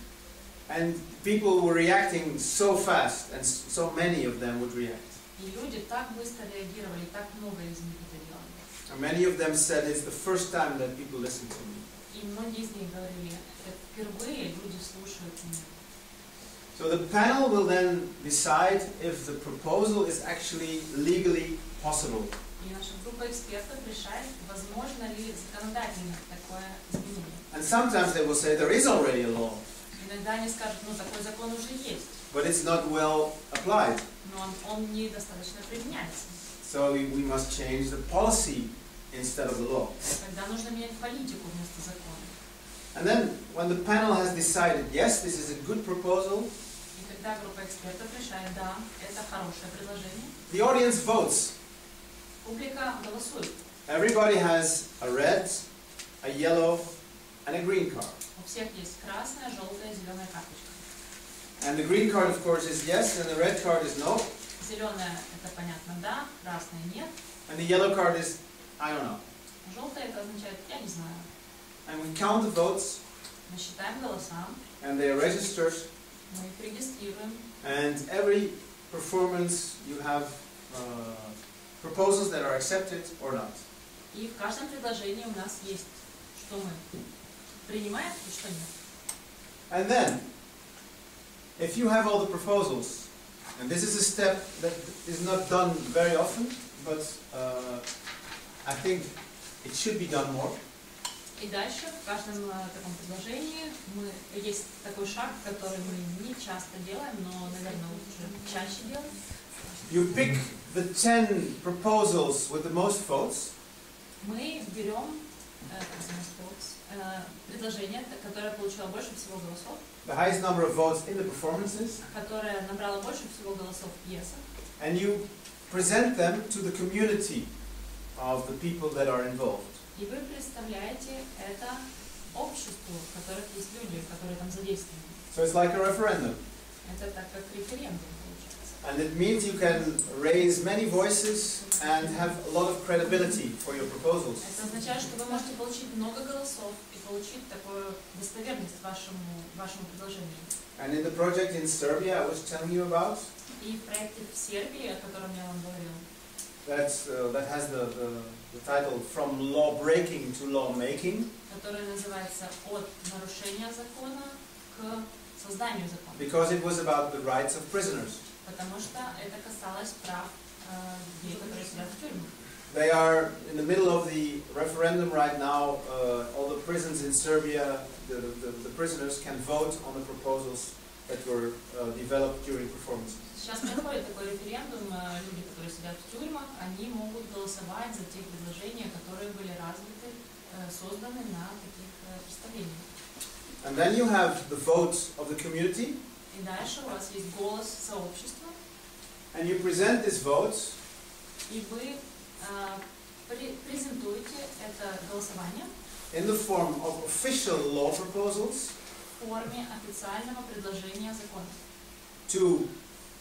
Speaker 1: and people were reacting so fast, and so many of them would react.
Speaker 2: и люди так быстро реагировали, так много из них это делали.
Speaker 1: And many of them said it's the first time that people listen to me.
Speaker 2: И многие из них говорили, это впервые люди слушают меня.
Speaker 1: So the panel will then decide if the proposal is actually legally possible.
Speaker 2: И наша группа экспертов решает, возможно ли законодательно такое изменение.
Speaker 1: And sometimes they will say there is already a law,
Speaker 2: Иногда они скажут, ну такой закон уже есть,
Speaker 1: but it's not well applied.
Speaker 2: но он недостаточно применяется.
Speaker 1: So we must change the policy instead of the law.
Speaker 2: Тогда нужно менять политику вместо закона.
Speaker 1: And then when the panel has decided, yes, this is a good proposal,
Speaker 2: И когда группа экспертов решает, да, это хорошее предложение,
Speaker 1: the audience votes.
Speaker 2: публика голосует.
Speaker 1: Everybody has a red, a yellow, and a green card.
Speaker 2: У всех есть красная, желтая, зеленая карточка.
Speaker 1: And the green card, of course, is yes, and the red card is no.
Speaker 2: Зеленая это понятно да, красная нет.
Speaker 1: And the yellow card is, I don't know.
Speaker 2: Желтая это означает я не знаю.
Speaker 1: And we count the votes,
Speaker 2: Мы считаем голоса,
Speaker 1: and they are registered.
Speaker 2: мы их регистрируем.
Speaker 1: And every performance you have proposals that are accepted or not.
Speaker 2: И в каждом предложении у нас есть, что мы принимаем и что нет.
Speaker 1: And then, if you have all the proposals, and this is a step that is not done very often, but I think it should be done more.
Speaker 2: И дальше в каждом таком предложении есть такой шаг, который мы не часто делаем, но, наверное, лучше чаще делать.
Speaker 1: You pick the 10 proposals with the most votes.
Speaker 2: Мы берем предложение, которое получило больше всего голосов,
Speaker 1: the highest number of votes in the performances,
Speaker 2: которое набрало больше всего голосов в пьесах,
Speaker 1: and you present them to the community of the people that are involved.
Speaker 2: И вы представляете это обществу, в которых есть люди, которые там задействованы.
Speaker 1: So it's like a referendum.
Speaker 2: Это так как референдум получается.
Speaker 1: And it means you can raise many voices and have a lot of credibility for your proposals.
Speaker 2: Это означает, что вы можете получить много голосов и получить такую достоверность вашему предложению.
Speaker 1: And in the project in Serbia I was telling you about,
Speaker 2: И в проекте в Сербии, о котором я вам говорил,
Speaker 1: that has the title From Law Breaking to Law Making.
Speaker 2: который называется «От нарушения закона к созданию закона».
Speaker 1: Because it was about the rights of prisoners.
Speaker 2: Потому что это касалось прав людей, которые сидят в тюрьмах.
Speaker 1: They are in the middle of the referendum right now. All the prisons in Serbia, the prisoners can vote on the proposals that were developed during performances.
Speaker 2: Сейчас проходит такой референдум. Люди, которые сидят в тюрьмах, они могут голосовать за те предложения, которые были развиты, созданы на таких представлениях.
Speaker 1: And then you have the vote of the community.
Speaker 2: И дальше у вас есть голос сообщества.
Speaker 1: And you present this vote.
Speaker 2: И вы презентуете это голосование
Speaker 1: in the form of official law proposals
Speaker 2: в форме официального предложения закона.
Speaker 1: To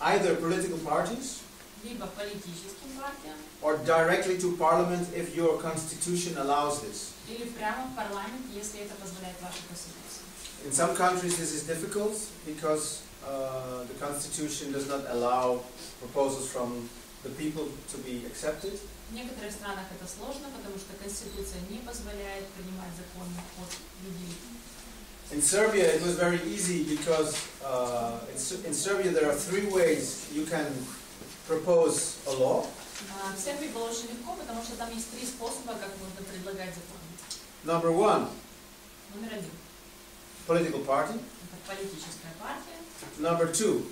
Speaker 1: either political parties
Speaker 2: Либо политическим партиям,
Speaker 1: or directly to parliament if your constitution allows this.
Speaker 2: Или прямо в парламент, если это позволяет ваша конституция.
Speaker 1: In some countries this is difficult because the constitution does not allow proposals from the people to be accepted.
Speaker 2: В некоторых странах это сложно, потому что конституция не позволяет принимать законы от людей.
Speaker 1: In Serbia it was very easy because in Serbia there are 3 ways you can propose a law.
Speaker 2: В Сербии было очень легко, потому что там есть 3 способа, как можно предлагать законы.
Speaker 1: Number 1,
Speaker 2: Номер 1.
Speaker 1: political party.
Speaker 2: Это политическая партия.
Speaker 1: Number 2,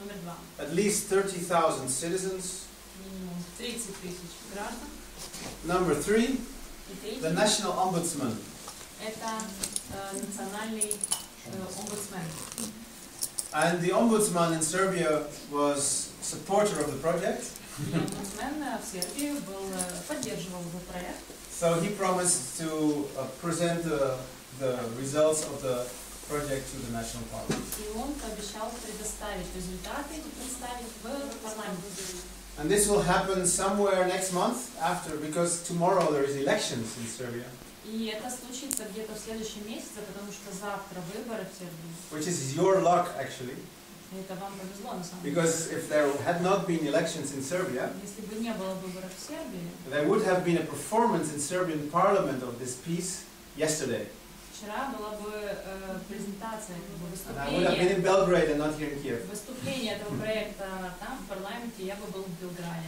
Speaker 2: Номер 2.
Speaker 1: at least 30,000 citizens.
Speaker 2: Минимум 30 тысяч граждан.
Speaker 1: Number 3,
Speaker 2: И третий.
Speaker 1: the national ombudsman.
Speaker 2: Это национальный омбудсмен.
Speaker 1: And the ombudsman in Serbia was a supporter of the project.
Speaker 2: И омбудсмен в Сербии поддерживал этот проект.
Speaker 1: So he promised to present the results of the project to the national parliament.
Speaker 2: И он пообещал предоставить результаты и представить в парламенте.
Speaker 1: And this will happen somewhere next month after, because tomorrow there is elections in Serbia.
Speaker 2: И это случится где-то в следующем месяце, потому что завтра выборы в Сербии.
Speaker 1: Which is your luck actually.
Speaker 2: И это вам повезло на самом деле.
Speaker 1: Because if there had not been elections in Serbia,
Speaker 2: Если бы не было выборов в Сербии,
Speaker 1: there would have been a performance in Serbian parliament of this piece yesterday.
Speaker 2: вчера была бы презентация,
Speaker 1: And I would have been in Belgrade and not here in Kyiv.
Speaker 2: выступление этого проекта там в парламенте, я бы был в Белграде.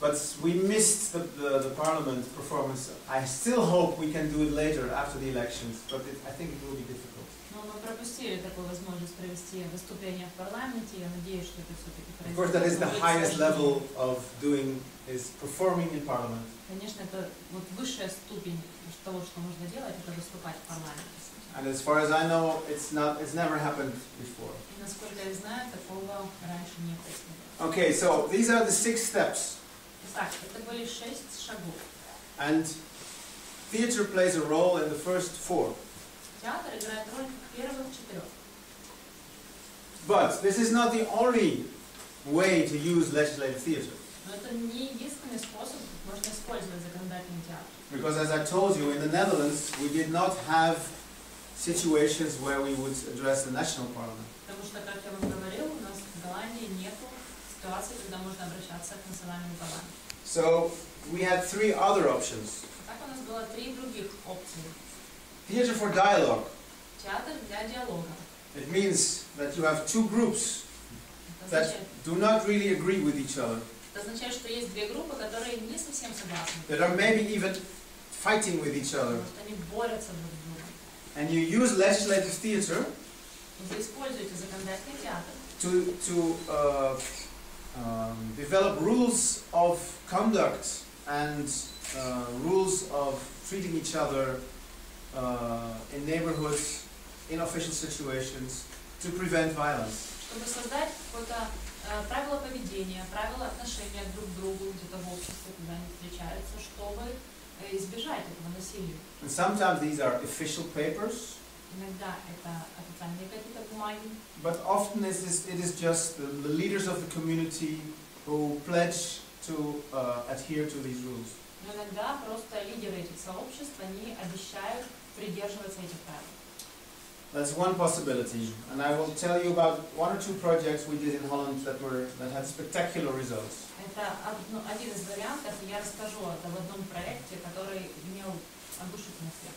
Speaker 1: But we missed the parliament performance. I still hope we can do it later after the elections, but I think it will be difficult.
Speaker 2: Но мы пропустили такую возможность провести выступление в парламенте. Я надеюсь, что это все-таки произойдет.
Speaker 1: Of course, that is the highest level of doing is performing in parliament.
Speaker 2: Конечно, это вот высшая ступень того, что нужно делать, это выступать в парламенте.
Speaker 1: And as far as I know, it's never happened before.
Speaker 2: И насколько я знаю, такого раньше не происходило.
Speaker 1: Okay, so these are the 6 steps.
Speaker 2: Итак, это были 6 шагов.
Speaker 1: And theater plays a role in the first 4.
Speaker 2: Театр играет роль первых 4.
Speaker 1: But this is not the only way to use legislative theater.
Speaker 2: Но это не единственный способ, как можно использовать законодательный театр.
Speaker 1: Because as I told you, in the Netherlands, we did not have situations where we would address the national parliament.
Speaker 2: Потому что, как я вам говорил, у нас в Голландии нету ситуации, когда можно обращаться к национальному парламенту.
Speaker 1: So we had 3 other options.
Speaker 2: Так у нас было 3 других опции.
Speaker 1: Theater for dialogue.
Speaker 2: Театр для диалога.
Speaker 1: It means that you have 2 groups
Speaker 2: Это
Speaker 1: that do not really agree with each other,
Speaker 2: означает, что есть 2 группы, которые не совсем согласны.
Speaker 1: that are maybe even fighting with each other.
Speaker 2: Потому что они борются друг с другом.
Speaker 1: And you use legislative theater
Speaker 2: И вы используете законодательный театр,
Speaker 1: to develop rules of conduct and rules of treating each other in neighborhoods, in official situations, to prevent violence.
Speaker 2: чтобы создать какое-то правило поведения, правила отношения друг к другу где-то в обществе, когда они встречаются, чтобы избежать этого насилия.
Speaker 1: And sometimes these are official papers,
Speaker 2: Иногда это официальные какие-то бумаги,
Speaker 1: but often it is just the leaders of the community who pledge to adhere to these rules.
Speaker 2: но иногда просто лидеры этих сообществ, они обещают придерживаться этих правил.
Speaker 1: That's one possibility, and I will tell you about 1 or 2 projects we did in Holland that had spectacular results.
Speaker 2: Это один из вариантов, и я расскажу об одном проекте, который имел оглушительный успех.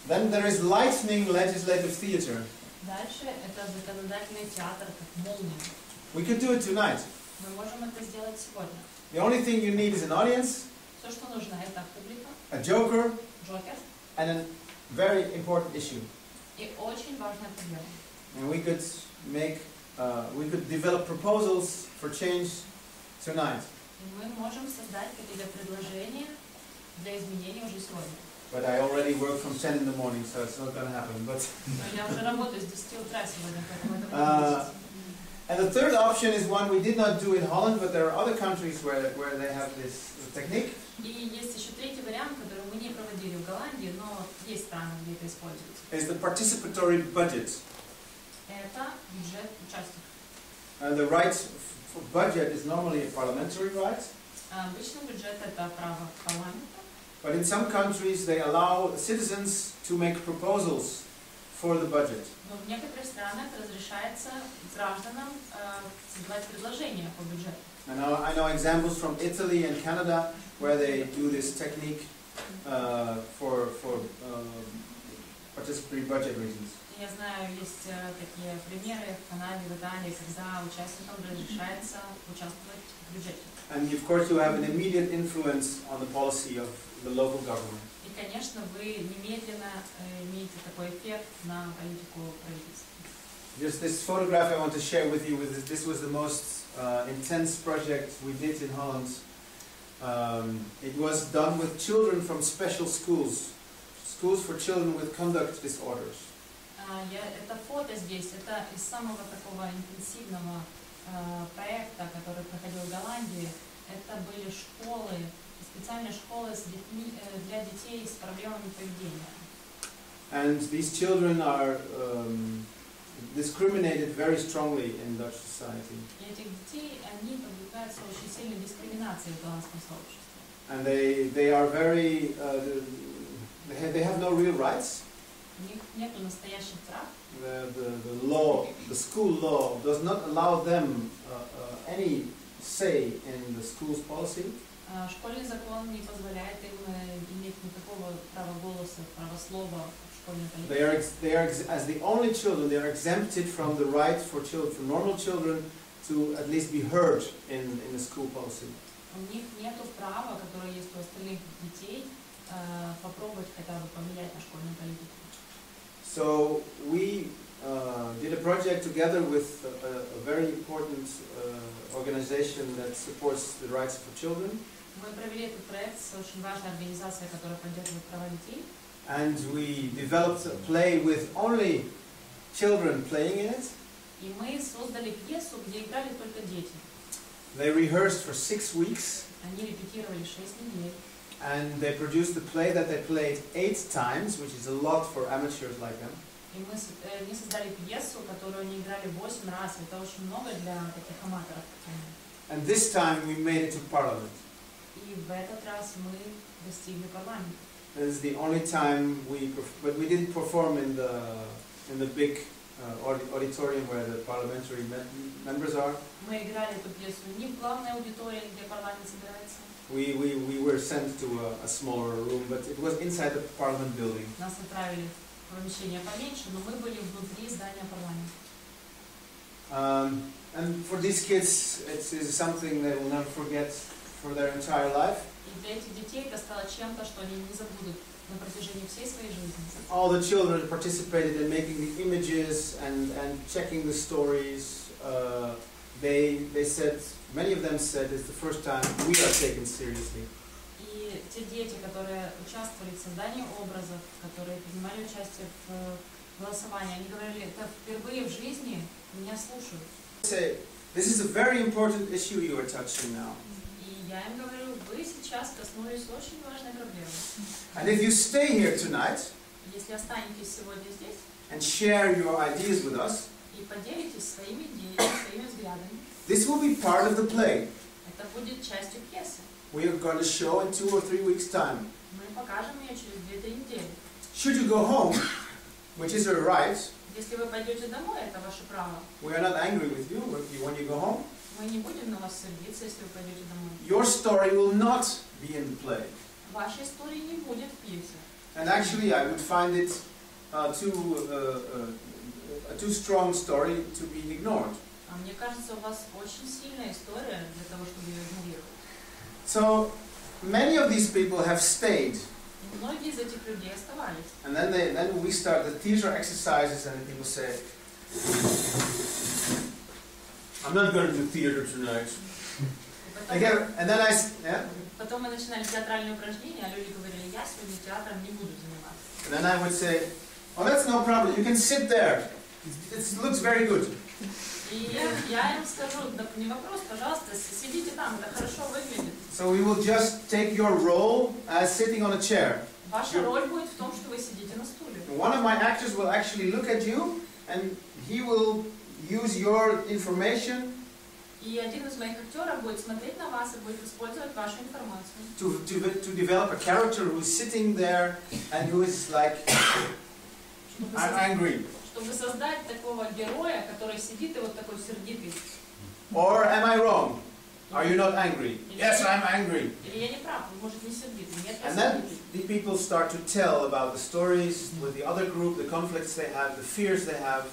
Speaker 1: Then there is lightning legislative theater.
Speaker 2: Дальше это законодательный театр, как молния.
Speaker 1: We could do it tonight.
Speaker 2: Мы можем это сделать сегодня.
Speaker 1: The only thing you need is an audience,
Speaker 2: Все, что нужно, это публика,
Speaker 1: a joker,
Speaker 2: джокер
Speaker 1: and a very important issue.
Speaker 2: и очень важная проблема.
Speaker 1: And we could develop proposals for change tonight.
Speaker 2: И мы можем создать какие-то предложения для изменений уже сегодня.
Speaker 1: But I already work from 10 in the morning, so it's not going to happen. But
Speaker 2: Но я уже работаю с 10 утра сегодня, поэтому это будет.
Speaker 1: and the third option is one we did not do in Holland, but there are other countries where they have this technique.
Speaker 2: И есть еще третий вариант, который мы не проводили в Голландии, но есть страны, где это используется.
Speaker 1: Is the participatory budget.
Speaker 2: Это бюджет участников.
Speaker 1: And the right for budget is normally a parliamentary right.
Speaker 2: Обычно бюджет это право парламента.
Speaker 1: But in some countries they allow citizens to make proposals for the budget.
Speaker 2: Но в некоторых странах разрешается гражданам создавать предложения по бюджету.
Speaker 1: I know examples from Italy and Canada where they do this technique for participatory budget reasons.
Speaker 2: Я знаю, есть такие примеры в Канаде, в Италии, когда участникам разрешается участвовать в бюджете.
Speaker 1: And of course you have an immediate influence on the policy of the local government.
Speaker 2: И, конечно, вы немедленно имеете такой эффект на политику правительства.
Speaker 1: Just this photograph I want to share with you. This was the most intense project we did in Holland. It was done with children from special schools for children with conduct disorders.
Speaker 2: Это фото здесь, это из самого такого интенсивного проекта, который проходил в Голландии. Это были школы, специальные школы для детей с проблемами поведения.
Speaker 1: And these children are discriminated very strongly in Dutch society.
Speaker 2: И этих детей, они подвергаются очень сильной дискриминации в голландском сообществе.
Speaker 1: And they are very they have no real rights.
Speaker 2: У них нет настоящих прав.
Speaker 1: The school law does not allow them any say in the school's policy.
Speaker 2: Школьный закон не позволяет им иметь никакого права голоса, права слова в школьной политике.
Speaker 1: They are as the only children, they are exempted from the right for normal children to at least be heard in the school policy.
Speaker 2: У них нет права, которое есть у остальных детей, попробовать хотя бы повлиять на школьную политику.
Speaker 1: So we did a project together with a very important organization that supports the rights of children.
Speaker 2: Мы провели этот проект с очень важной организацией, которая поддерживает права детей.
Speaker 1: And we developed a play with only children playing in it.
Speaker 2: И мы создали пьесу, где играли только дети.
Speaker 1: They rehearsed for 6 weeks.
Speaker 2: Они репетировали 6 недель.
Speaker 1: And they produced the play that they played 8 times, which is a lot for amateurs like them.
Speaker 2: И они создали пьесу, которую они играли 8 раз. Это очень много для таких аматоров.
Speaker 1: And this time we made it to Parliament.
Speaker 2: И в этот раз мы достигли парламента.
Speaker 1: This is the only time but we didn't perform in the big auditorium where the parliamentary members are.
Speaker 2: Мы играли эту пьесу не в главной аудитории, где парламент собирается.
Speaker 1: We were sent to a smaller room, but it was inside the Parliament building.
Speaker 2: Нас отправили в помещение поменьше, но мы были внутри здания парламента.
Speaker 1: And for these kids, it is something they will never forget for their entire life.
Speaker 2: И для этих детей это стало чем-то, что они не забудут на протяжении всей своей жизни.
Speaker 1: All the children participated in making the images and checking the stories. They said, many of them said, it's the first time we are taken seriously.
Speaker 2: И те дети, которые участвовали в создании образов, которые принимали участие в голосовании, они говорили, это впервые в жизни меня слушают.
Speaker 1: Say, this is a very important issue you are touching now.
Speaker 2: И я им говорю, вы сейчас коснулись очень важной проблемы.
Speaker 1: And if you stay here tonight,
Speaker 2: если останетесь сегодня здесь,
Speaker 1: and share your ideas with us,
Speaker 2: и поделитесь своими идеями, своими взглядами,
Speaker 1: this will be part of the play.
Speaker 2: это будет частью пьесы.
Speaker 1: We are going to show in 2 or 3 weeks' time.
Speaker 2: Мы покажем ее через 2-3 недели.
Speaker 1: Should you go home, which is your right,
Speaker 2: если вы пойдете домой, это ваше право.
Speaker 1: we are not angry with you when you go home.
Speaker 2: Мы не будем на вас сердиться, если вы пойдете домой.
Speaker 1: Your story will not be in the play.
Speaker 2: Вашей истории не будет в пьесе.
Speaker 1: And actually, I would find it a too strong story to be ignored.
Speaker 2: А мне кажется, у вас очень сильная история для того, чтобы ее игнорировать.
Speaker 1: So many of these people have stayed.
Speaker 2: И многие из этих людей оставались.
Speaker 1: And then we start the theater exercises, and people say, "I'm not going to do theater tonight." And then
Speaker 2: Потом мы начинали театральные упражнения, а люди говорили, я сегодня театром не буду заниматься.
Speaker 1: And then I would say, "Oh, that's no problem. You can sit there. It looks very good."
Speaker 2: И я им скажу, да не вопрос, пожалуйста, сидите там, это хорошо выглядит.
Speaker 1: So we will just take your role as sitting on a chair.
Speaker 2: Ваша роль будет в том, что вы сидите на стуле.
Speaker 1: One of my actors will actually look at you, and he will use your information
Speaker 2: И один из моих актеров будет смотреть на вас и будет использовать вашу информацию.
Speaker 1: to develop a character who is sitting there and who is like angry.
Speaker 2: Чтобы создать такого героя, который сидит и вот такой сердитый.
Speaker 1: Or am I wrong? Are you not angry? Yes, I'm angry.
Speaker 2: Или я не прав, вы, может, не сердитый. Нет, я
Speaker 1: And then
Speaker 2: сердитый.
Speaker 1: the people start to tell about the stories with the other group, the conflicts they have, the fears they have.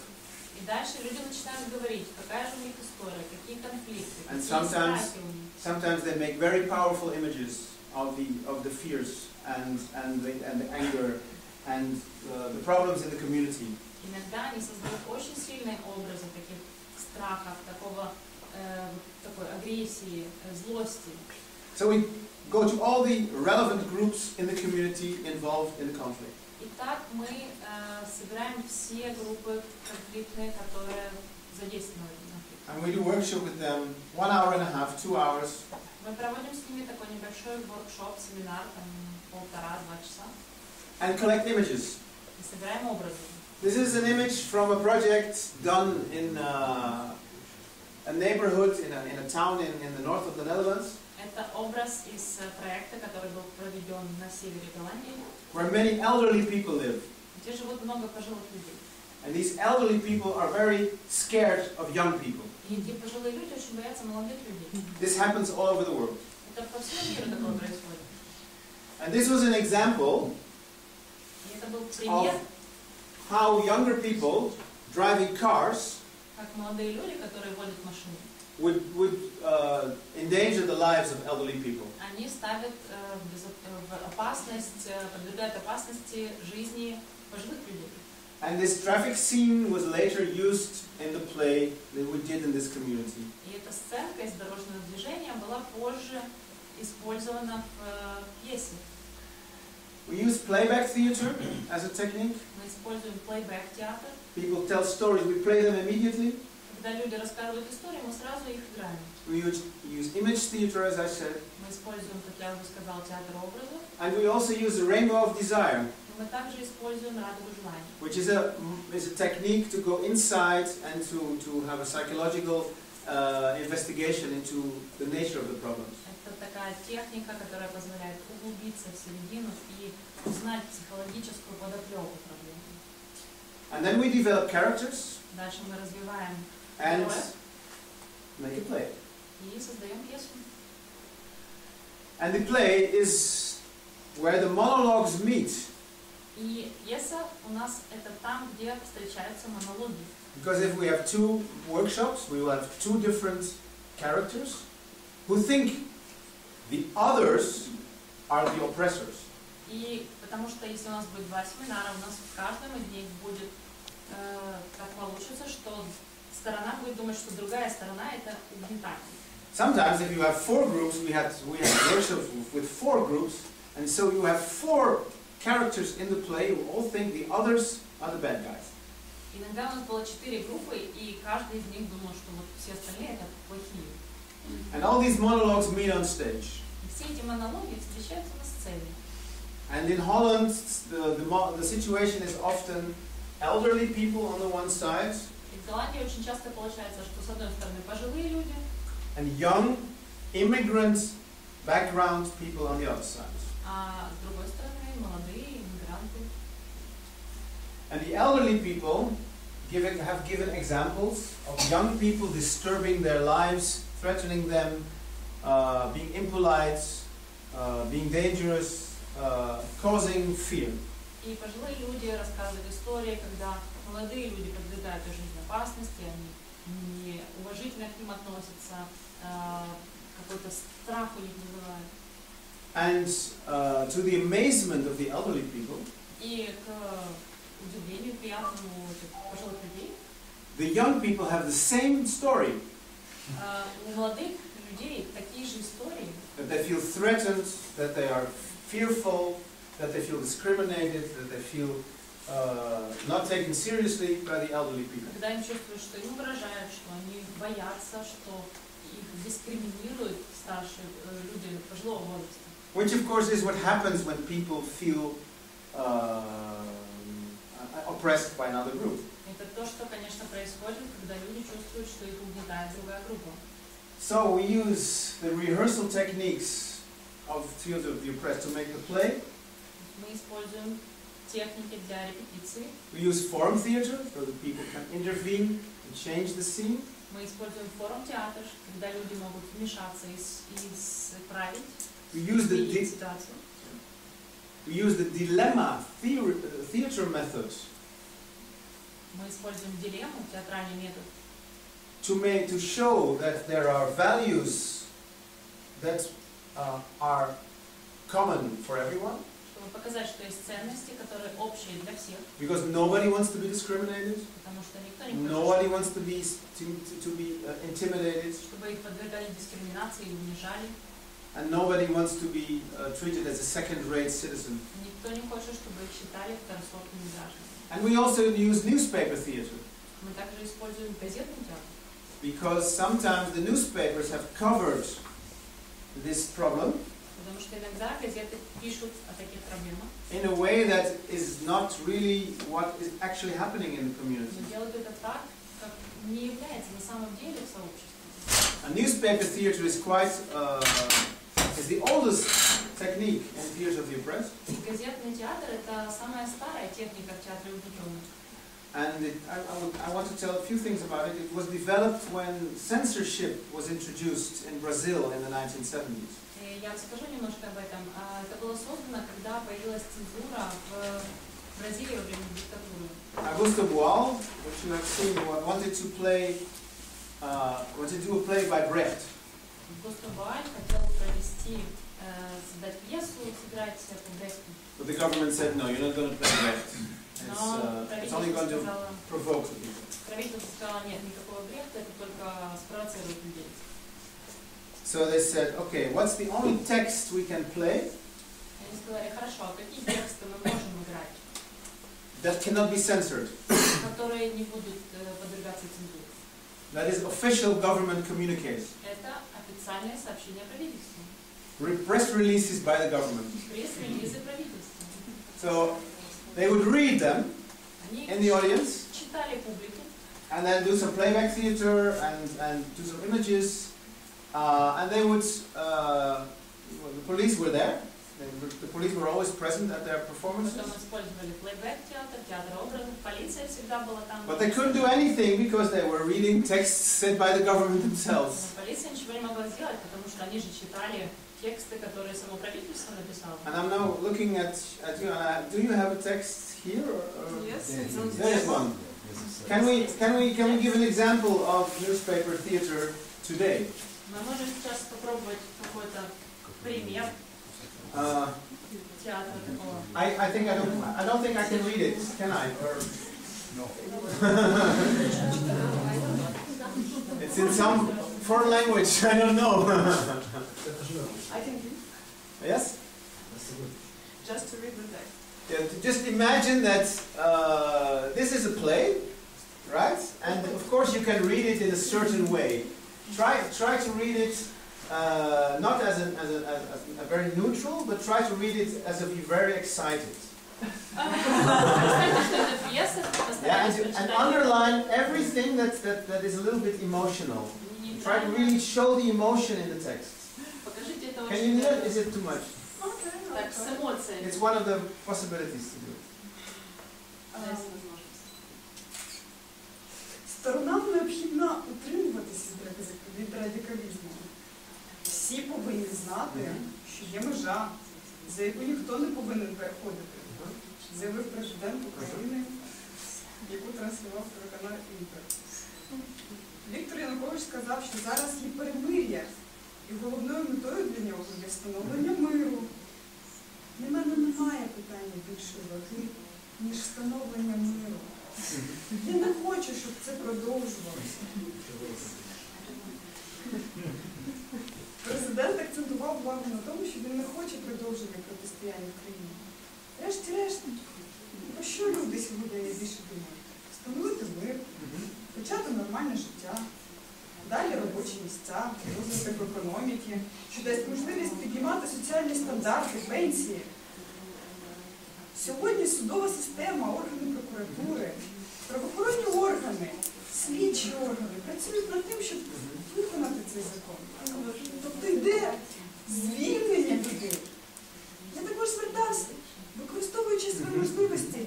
Speaker 2: И дальше люди начинают говорить, какая же у них история, какие конфликты,
Speaker 1: And
Speaker 2: какие страхи у них.
Speaker 1: sometimes they make very powerful images of the fears and the anger and the problems in the community.
Speaker 2: Иногда они создают очень сильные образы таких страхов, такой агрессии, злости.
Speaker 1: So we go to all the relevant groups in the community involved in the conflict.
Speaker 2: Итак, мы собираем все группы конфликтные, которые задействованы в конфликте.
Speaker 1: And we do workshop with them 1 hour and a half, 2 hours.
Speaker 2: Мы проводим с ними такой небольшой воркшоп, семинар, 1,5-2 часа.
Speaker 1: And collect images.
Speaker 2: И собираем образы.
Speaker 1: This is an image from a project done in a neighborhood in a town in the north of the Netherlands.
Speaker 2: Это образ из проекта, который был проведен на севере Голландии,
Speaker 1: Where many elderly people live.
Speaker 2: где живут много пожилых людей.
Speaker 1: And these elderly people are very scared of young people.
Speaker 2: И эти пожилые люди очень боятся молодых людей.
Speaker 1: This happens all over the world.
Speaker 2: Это по всему миру такое происходит.
Speaker 1: And this was an example
Speaker 2: И это был пример,
Speaker 1: of how younger people driving cars
Speaker 2: как молодые люди, которые водят машины,
Speaker 1: would endanger the lives of elderly people.
Speaker 2: они ставят в опасность, подвергают опасности жизни пожилых людей.
Speaker 1: And this traffic scene was later used in the play that we did in this community.
Speaker 2: И эта сценка из дорожного движения была позже использована в пьесе.
Speaker 1: We use playback theater as a technique.
Speaker 2: Мы используем плейбэк-театр.
Speaker 1: People tell stories, we play them immediately.
Speaker 2: когда люди рассказывают истории, мы сразу их играем.
Speaker 1: We use image theater, as I said.
Speaker 2: Мы используем, как я уже сказал, театр образов.
Speaker 1: And we also use the rainbow of desire,
Speaker 2: Мы также используем радугу желаний.
Speaker 1: which is a technique to go inside and to have a psychological investigation into the nature of the problems.
Speaker 2: Это такая техника, которая позволяет углубиться в середину и узнать психологическую подоплеку проблемы.
Speaker 1: And then we develop characters
Speaker 2: Дальше мы развиваем
Speaker 1: and
Speaker 2: героя
Speaker 1: make a play.
Speaker 2: и создаем пьесу.
Speaker 1: And the play is where the monologues meet.
Speaker 2: И пьеса у нас это там, где встречаются монологи.
Speaker 1: Because if we have two workshops, we will have two different characters who think the others are the oppressors.
Speaker 2: И потому что если у нас будет два семинара, у нас в каждом из них будет так получится, что сторона будет думать, что другая сторона это угнетатель.
Speaker 1: Sometimes if you have four groups, we have workshops with four groups, and so you have four characters in the play who all think the others are the bad guys.
Speaker 2: Иногда у нас было 4 группы, и каждый из них думал, что вот все остальные это плохие.
Speaker 1: And all these monologues meet on stage.
Speaker 2: И все эти монологи встречаются на сцене.
Speaker 1: And in Holland, the situation is often elderly people on the one side,
Speaker 2: И в Голландии очень часто получается, что с одной стороны пожилые люди,
Speaker 1: and young immigrant background people on the other side.
Speaker 2: а с другой стороны молодые иммигранты.
Speaker 1: And the elderly people have given examples of young people disturbing their lives, threatening them, being impolite, being dangerous, causing fear.
Speaker 2: И пожилые люди рассказывают истории, когда молодые люди подвергают жизни опасности, они неуважительно к ним относятся, какой-то страх у них вызывают.
Speaker 1: And to the amazement of the elderly people,
Speaker 2: И к удивлению приятному этих пожилых людей,
Speaker 1: the young people have the same story.
Speaker 2: у молодых людей такие же истории,
Speaker 1: That they feel threatened, that they are fearful, that they feel discriminated, that they feel not taken seriously by the elderly people.
Speaker 2: когда им чувствуют, что им угрожают, что они боятся, что их дискриминируют старшие люди пожилого возраста.
Speaker 1: Which of course is what happens when people feel oppressed by another group.
Speaker 2: Это то, что, конечно, происходит, когда люди чувствуют, что их угнетает другая группа.
Speaker 1: So we use the rehearsal techniques of Theatre of the Oppressed to make the play.
Speaker 2: Мы используем техники для репетиции.
Speaker 1: We use forum theatre, so that people can intervene and change the scene.
Speaker 2: Мы используем форум-театр, когда люди могут вмешаться и исправить ситуацию.
Speaker 1: We use the dilemma theatre method
Speaker 2: Мы используем дилемму, театральный метод,
Speaker 1: to show that there are values that are common for everyone.
Speaker 2: чтобы показать, что есть ценности, которые общие для всех.
Speaker 1: Because nobody wants to be discriminated.
Speaker 2: Потому что никто не хочет,
Speaker 1: Nobody wants to be intimidated.
Speaker 2: чтобы их подвергали дискриминации или унижали.
Speaker 1: And nobody wants to be treated as a second-rate citizen.
Speaker 2: Никто не хочет, чтобы их считали второсортными гражданами.
Speaker 1: And we also use newspaper theatre.
Speaker 2: Мы также используем газетный театр.
Speaker 1: Because sometimes the newspapers have covered this problem
Speaker 2: Потому что иногда газеты пишут о таких проблемах.
Speaker 1: in a way that is not really what is actually happening in the community.
Speaker 2: Но делают это так, как не является на самом деле в сообществе.
Speaker 1: And newspaper theatre is is the oldest technique in Theatre of the Oppressed.
Speaker 2: Газетный театр – это самая старая техника в театре угнетенных.
Speaker 1: And I want to tell a few things about it. It was developed when censorship was introduced in Brazil in the 1970s.
Speaker 2: Я расскажу немножко об этом. Это было создано, когда появилась цензура в Бразилии во время диктатуры.
Speaker 1: Augusto Boal, which you have seen, wanted to do a play by Brecht.
Speaker 2: Густо Буаль хотел создать пьесу, сыграть по Брехту.
Speaker 1: But the government said, no, you're not going to play Brecht. It's only going to provoke the people.
Speaker 2: Правительство сказало, нет, никакого Брехта, это только спровоцирует людей.
Speaker 1: So they said, okay, what's the only text we can play
Speaker 2: Они сказали, хорошо, какие тексты мы можем играть,
Speaker 1: that cannot be censored?
Speaker 2: которые не будут подвергаться цензуре?
Speaker 1: That is official government communiques.
Speaker 2: Это официальное сообщение правительства.
Speaker 1: Press releases by the government.
Speaker 2: Пресс-релизы правительства.
Speaker 1: So they would read them
Speaker 2: Они
Speaker 1: in the audience,
Speaker 2: читали публике,
Speaker 1: and then do some playback theater and do some images, and they would. The police were there. The police were always present at their performances.
Speaker 2: потом использовали плейбэк-театр, театр образов, полиция всегда была там.
Speaker 1: But they couldn't do anything because they were reading texts said by the government themselves.
Speaker 2: Полиция ничего не могла сделать, потому что они же читали тексты, которые само правительство написало.
Speaker 1: And I'm now looking at you. Do you have a text here? Or?
Speaker 2: Yes.
Speaker 1: There is one. Can we give an example of newspaper theater today?
Speaker 2: Мы можем сейчас попробовать какой-то пример театра такого.
Speaker 1: I don't think I can read it. Can I? Or
Speaker 3: No.
Speaker 1: it's in some foreign language. I don't know.
Speaker 2: I can read.
Speaker 1: Yes.
Speaker 2: Just to read the text.
Speaker 1: Yeah, just imagine that this is a play, right? And of course you can read it in a certain way. Try to read it not as a very neutral, but try to read it as if you're very excited. Yeah, and underline everything that is a little bit emotional. Try to really show the emotion in the text. Can you do it? Is it too much? It's one of the possibilities to do it.
Speaker 4: Сторонам необхідно утримуватися від радикалізму. Всі повинні знати, що є межа, за яку ніхто не повинен переходити, заявив президент України, яку транслював телеканал Інтер. Віктор Янукович сказав, що зараз є перемир'я, і головною метою для нього є встановлення миру. Для мене немає питання більшої ваги, ніж встановлення миру. Я не хочу, щоб це продовжувалося. Президент акцентував увагу на тому, що він не хоче продовження протистояння в країні. Решті-решт, про що люди сьогодні найбільше думають? Встановити мир, почати нормальне життя, далі робочі місця, розвиток економіки, що дасть можливість піднімати соціальні стандарти, пенсії. Сьогодні судова система, органи прокуратури, правоохоронні органи, слідчі органи працюють над тим, щоб виконати цей закон. Тобто йде звільнення людей. Я також звертався, використовуючи свої можливості,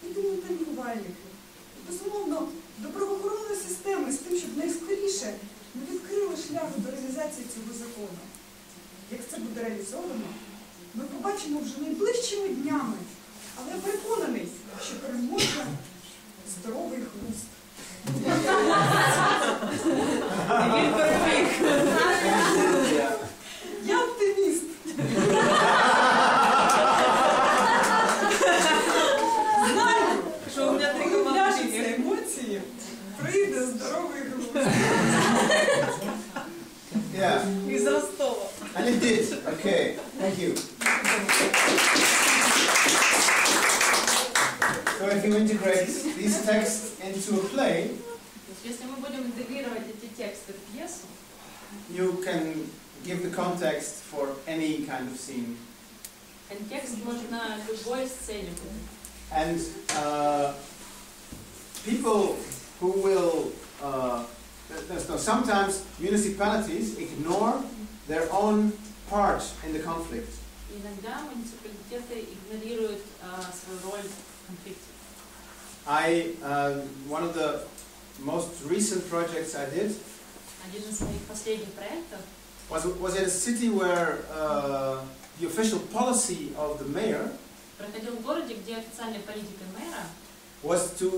Speaker 4: і мітингувальники. Безумовно, до правоохоронної системи з тим, щоб найскоріше ми відкрили шлях до реалізації цього закону. Як це буде реалізовано, ми побачимо вже найближчими днями. Але я переконаний, що переможе здоровий глузд. Він переміг. Я оптиміст. Знаю, що у мене коли вляжуться емоції, прийде здоровий глузд. Із Ростова.
Speaker 1: And it did. Okay. Thank you. So if you integrate these texts into a play,
Speaker 2: если мы будем интегрировать эти тексты в пьесу,
Speaker 1: you can give the context for any kind of scene.
Speaker 2: контекст можно любой сцене.
Speaker 1: And people who will, sometimes municipalities ignore their own part in the conflict.
Speaker 2: Иногда муниципалитеты игнорируют свою роль в конфликте.
Speaker 1: One of the most recent projects I did
Speaker 2: Один из моих последних проектов
Speaker 1: was in a city where the official policy of the mayor
Speaker 2: проходил в городе, где официальной политикой мэра
Speaker 1: was to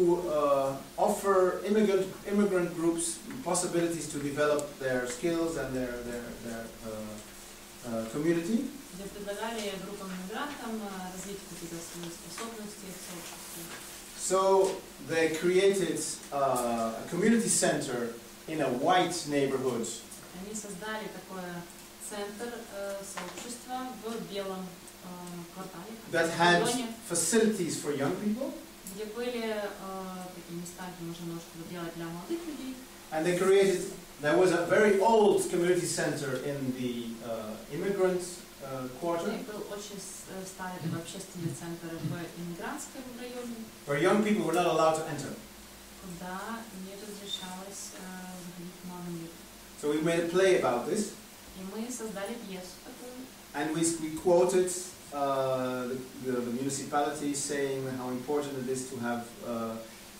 Speaker 1: offer immigrant groups possibilities to develop their skills and their community.
Speaker 2: где предлагали группам мигрантам развить какие-то свои способности в сообществе.
Speaker 1: So they created a community center in a white neighborhood.
Speaker 2: Они создали такой центр сообщества в белом квартале,
Speaker 1: That had facilities for young people.
Speaker 2: где были такие места, где можно было что-то делать для молодых людей.
Speaker 1: And they created, there was a very old community center in the immigrant quarter,
Speaker 2: И был очень старый такой общественный центр в иммигрантском районе,
Speaker 1: where young people were not allowed to enter.
Speaker 2: куда не разрешалось заходить молодым людям.
Speaker 1: So we made a play about this,
Speaker 2: И мы создали пьесу такую,
Speaker 1: and we quoted the municipality saying how important it is to have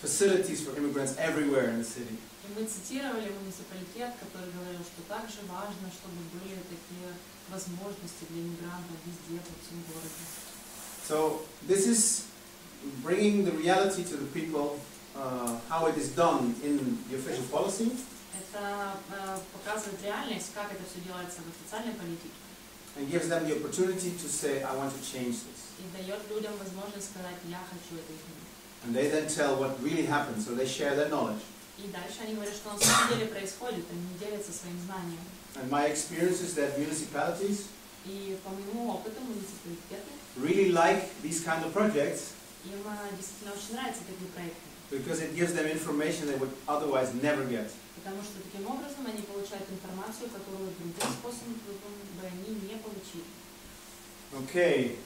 Speaker 1: facilities for immigrants everywhere in the city.
Speaker 2: и мы цитировали муниципалитет, который говорил, что также важно, чтобы были такие возможности для иммигрантов везде, во всем городе.
Speaker 1: So this is bringing the reality to the people, how it is done in the official policy,
Speaker 2: Это показывает реальность, как это все делается в официальной политике,
Speaker 1: and gives them the opportunity to say, I want to change this.
Speaker 2: и дает людям возможность сказать, я хочу это изменить.
Speaker 1: And they then tell what really happened, so they share their knowledge.
Speaker 2: И дальше они говорят, что на самом деле происходит, они делятся своим знанием.
Speaker 1: And my experience is that municipalities
Speaker 2: И по моему опыту муниципалитеты,
Speaker 1: really like these kind of projects
Speaker 2: им действительно очень нравятся такие проекты,
Speaker 1: because it gives them information they would otherwise never get.
Speaker 2: потому что таким образом они получают информацию, которую другим способом бы они не получили.
Speaker 1: Okay,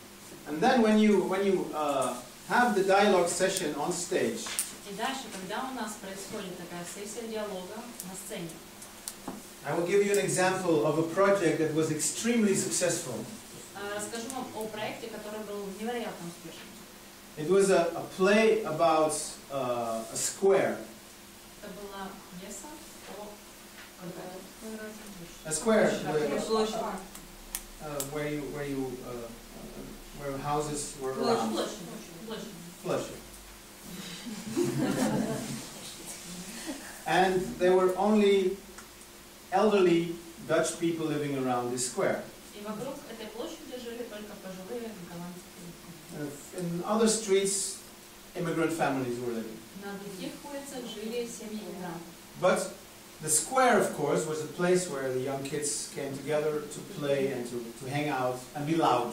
Speaker 1: and then when you have the dialogue session on stage,
Speaker 2: И дальше, когда у нас происходит такая сессия диалога на сцене,
Speaker 1: I will give you an example of a project that was extremely successful.
Speaker 2: расскажу вам о проекте, который был невероятно успешным.
Speaker 1: It was a play about a square.
Speaker 2: Это была пьеса о
Speaker 1: A square
Speaker 2: площади.
Speaker 1: where houses were around. Flush. And there were only elderly Dutch people living around this square.
Speaker 2: И вокруг этой площади жили только пожилые голландские.
Speaker 1: In other streets, immigrant families were living.
Speaker 2: На других улицах жили семьи иммигрантов.
Speaker 1: But the square, of course, was a place where the young kids came together to play and to hang out and be loud.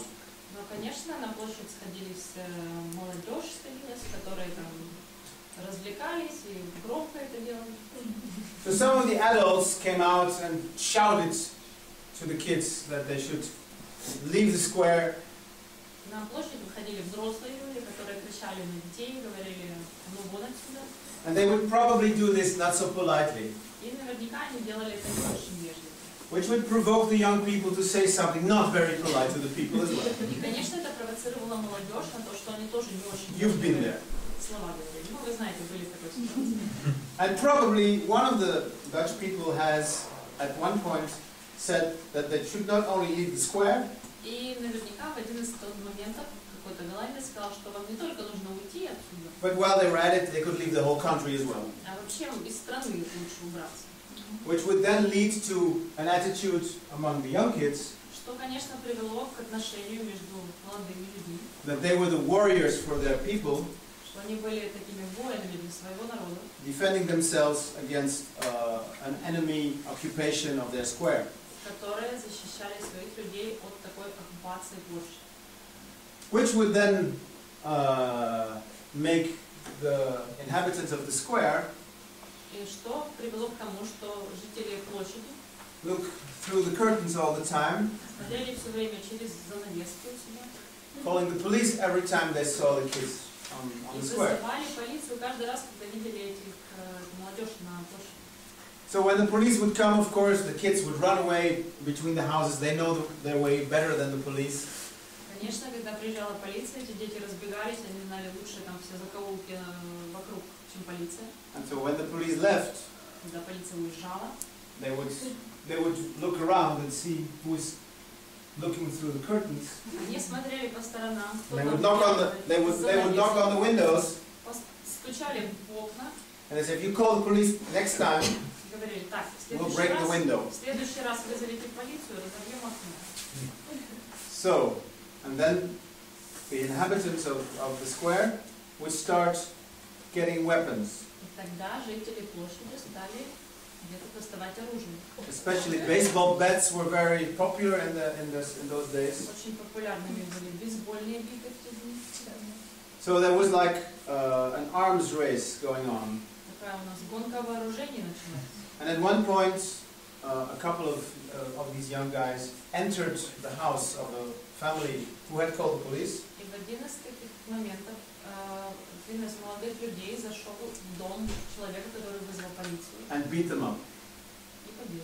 Speaker 2: Но, конечно, на площадь сходились молодежь, которые там развлекались и громко это делали.
Speaker 1: So some of the adults came out and shouted to the kids that they should leave the square.
Speaker 2: На площадь выходили взрослые люди, которые кричали на детей, говорили, ну вон отсюда.
Speaker 1: And they would probably do this not so politely,
Speaker 2: И наверняка они делали это не очень вежливо.
Speaker 1: which would provoke the young people to say something not very polite to the people as well.
Speaker 2: И, конечно, это провоцировало молодежь на то, что они тоже не очень
Speaker 1: You've been there.
Speaker 2: слова говорили. Ну, вы знаете, были в такой ситуации.
Speaker 1: And probably one of the Dutch people has, at one point, said that they should not only leave the square,
Speaker 2: И наверняка в один из тот моментов какой-то голландец сказал, что вам не только нужно уйти отсюда,
Speaker 1: but while they were at it, they could leave the whole country as well.
Speaker 2: а вообще из страны лучше убраться.
Speaker 1: Which would then lead to an attitude among the young kids
Speaker 2: Что, конечно, привело к отношению между молодыми людьми,
Speaker 1: that they were the warriors for their people,
Speaker 2: что они были такими воинами для своего народа,
Speaker 1: defending themselves against an enemy occupation of their square.
Speaker 2: которые защищали своих людей от такой оккупации площади.
Speaker 1: Which would then make the inhabitants of the square
Speaker 2: И что привело к тому, что жители площади
Speaker 1: look through the curtains all the time,
Speaker 2: смотрели все время через занавески у себя
Speaker 1: calling the police every time they saw the kids on
Speaker 2: и
Speaker 1: the square.
Speaker 2: вызывали полицию каждый раз, когда видели этих молодежь на площади.
Speaker 1: So when the police would come, of course, the kids would run away between the houses. They know their way better than the police.
Speaker 2: Конечно, когда приезжала полиция, эти дети разбегались, они знали лучше там все закоулки вокруг, чем полиция.
Speaker 1: And so when the police left,
Speaker 2: Когда полиция уезжала,
Speaker 1: they would look around and see who's looking through the curtains.
Speaker 2: они смотрели по сторонам, кто
Speaker 1: They
Speaker 2: там
Speaker 1: would knock on the windows,
Speaker 2: стучали в окна,
Speaker 1: and they said, "If you call the police next time,
Speaker 2: и говорили, так,
Speaker 1: we'll break the window."
Speaker 2: в следующий раз вызовите полицию, разобьем окно.
Speaker 1: So, and then the inhabitants of the square would start getting weapons,
Speaker 2: И тогда жители площади стали где-то доставать оружие.
Speaker 1: especially baseball bats were very popular in those days.
Speaker 2: Очень популярными были бейсбольные биты в те дни.
Speaker 1: So there was like an arms race going on.
Speaker 2: Такая у нас гонка вооружений началась.
Speaker 1: And at one point, a couple of these young guys entered the house of a family who had called the police.
Speaker 2: И в один из таких моментов один из молодых людей зашел в дом человека, который вызвал полицию.
Speaker 1: And beat them up.
Speaker 2: И побил.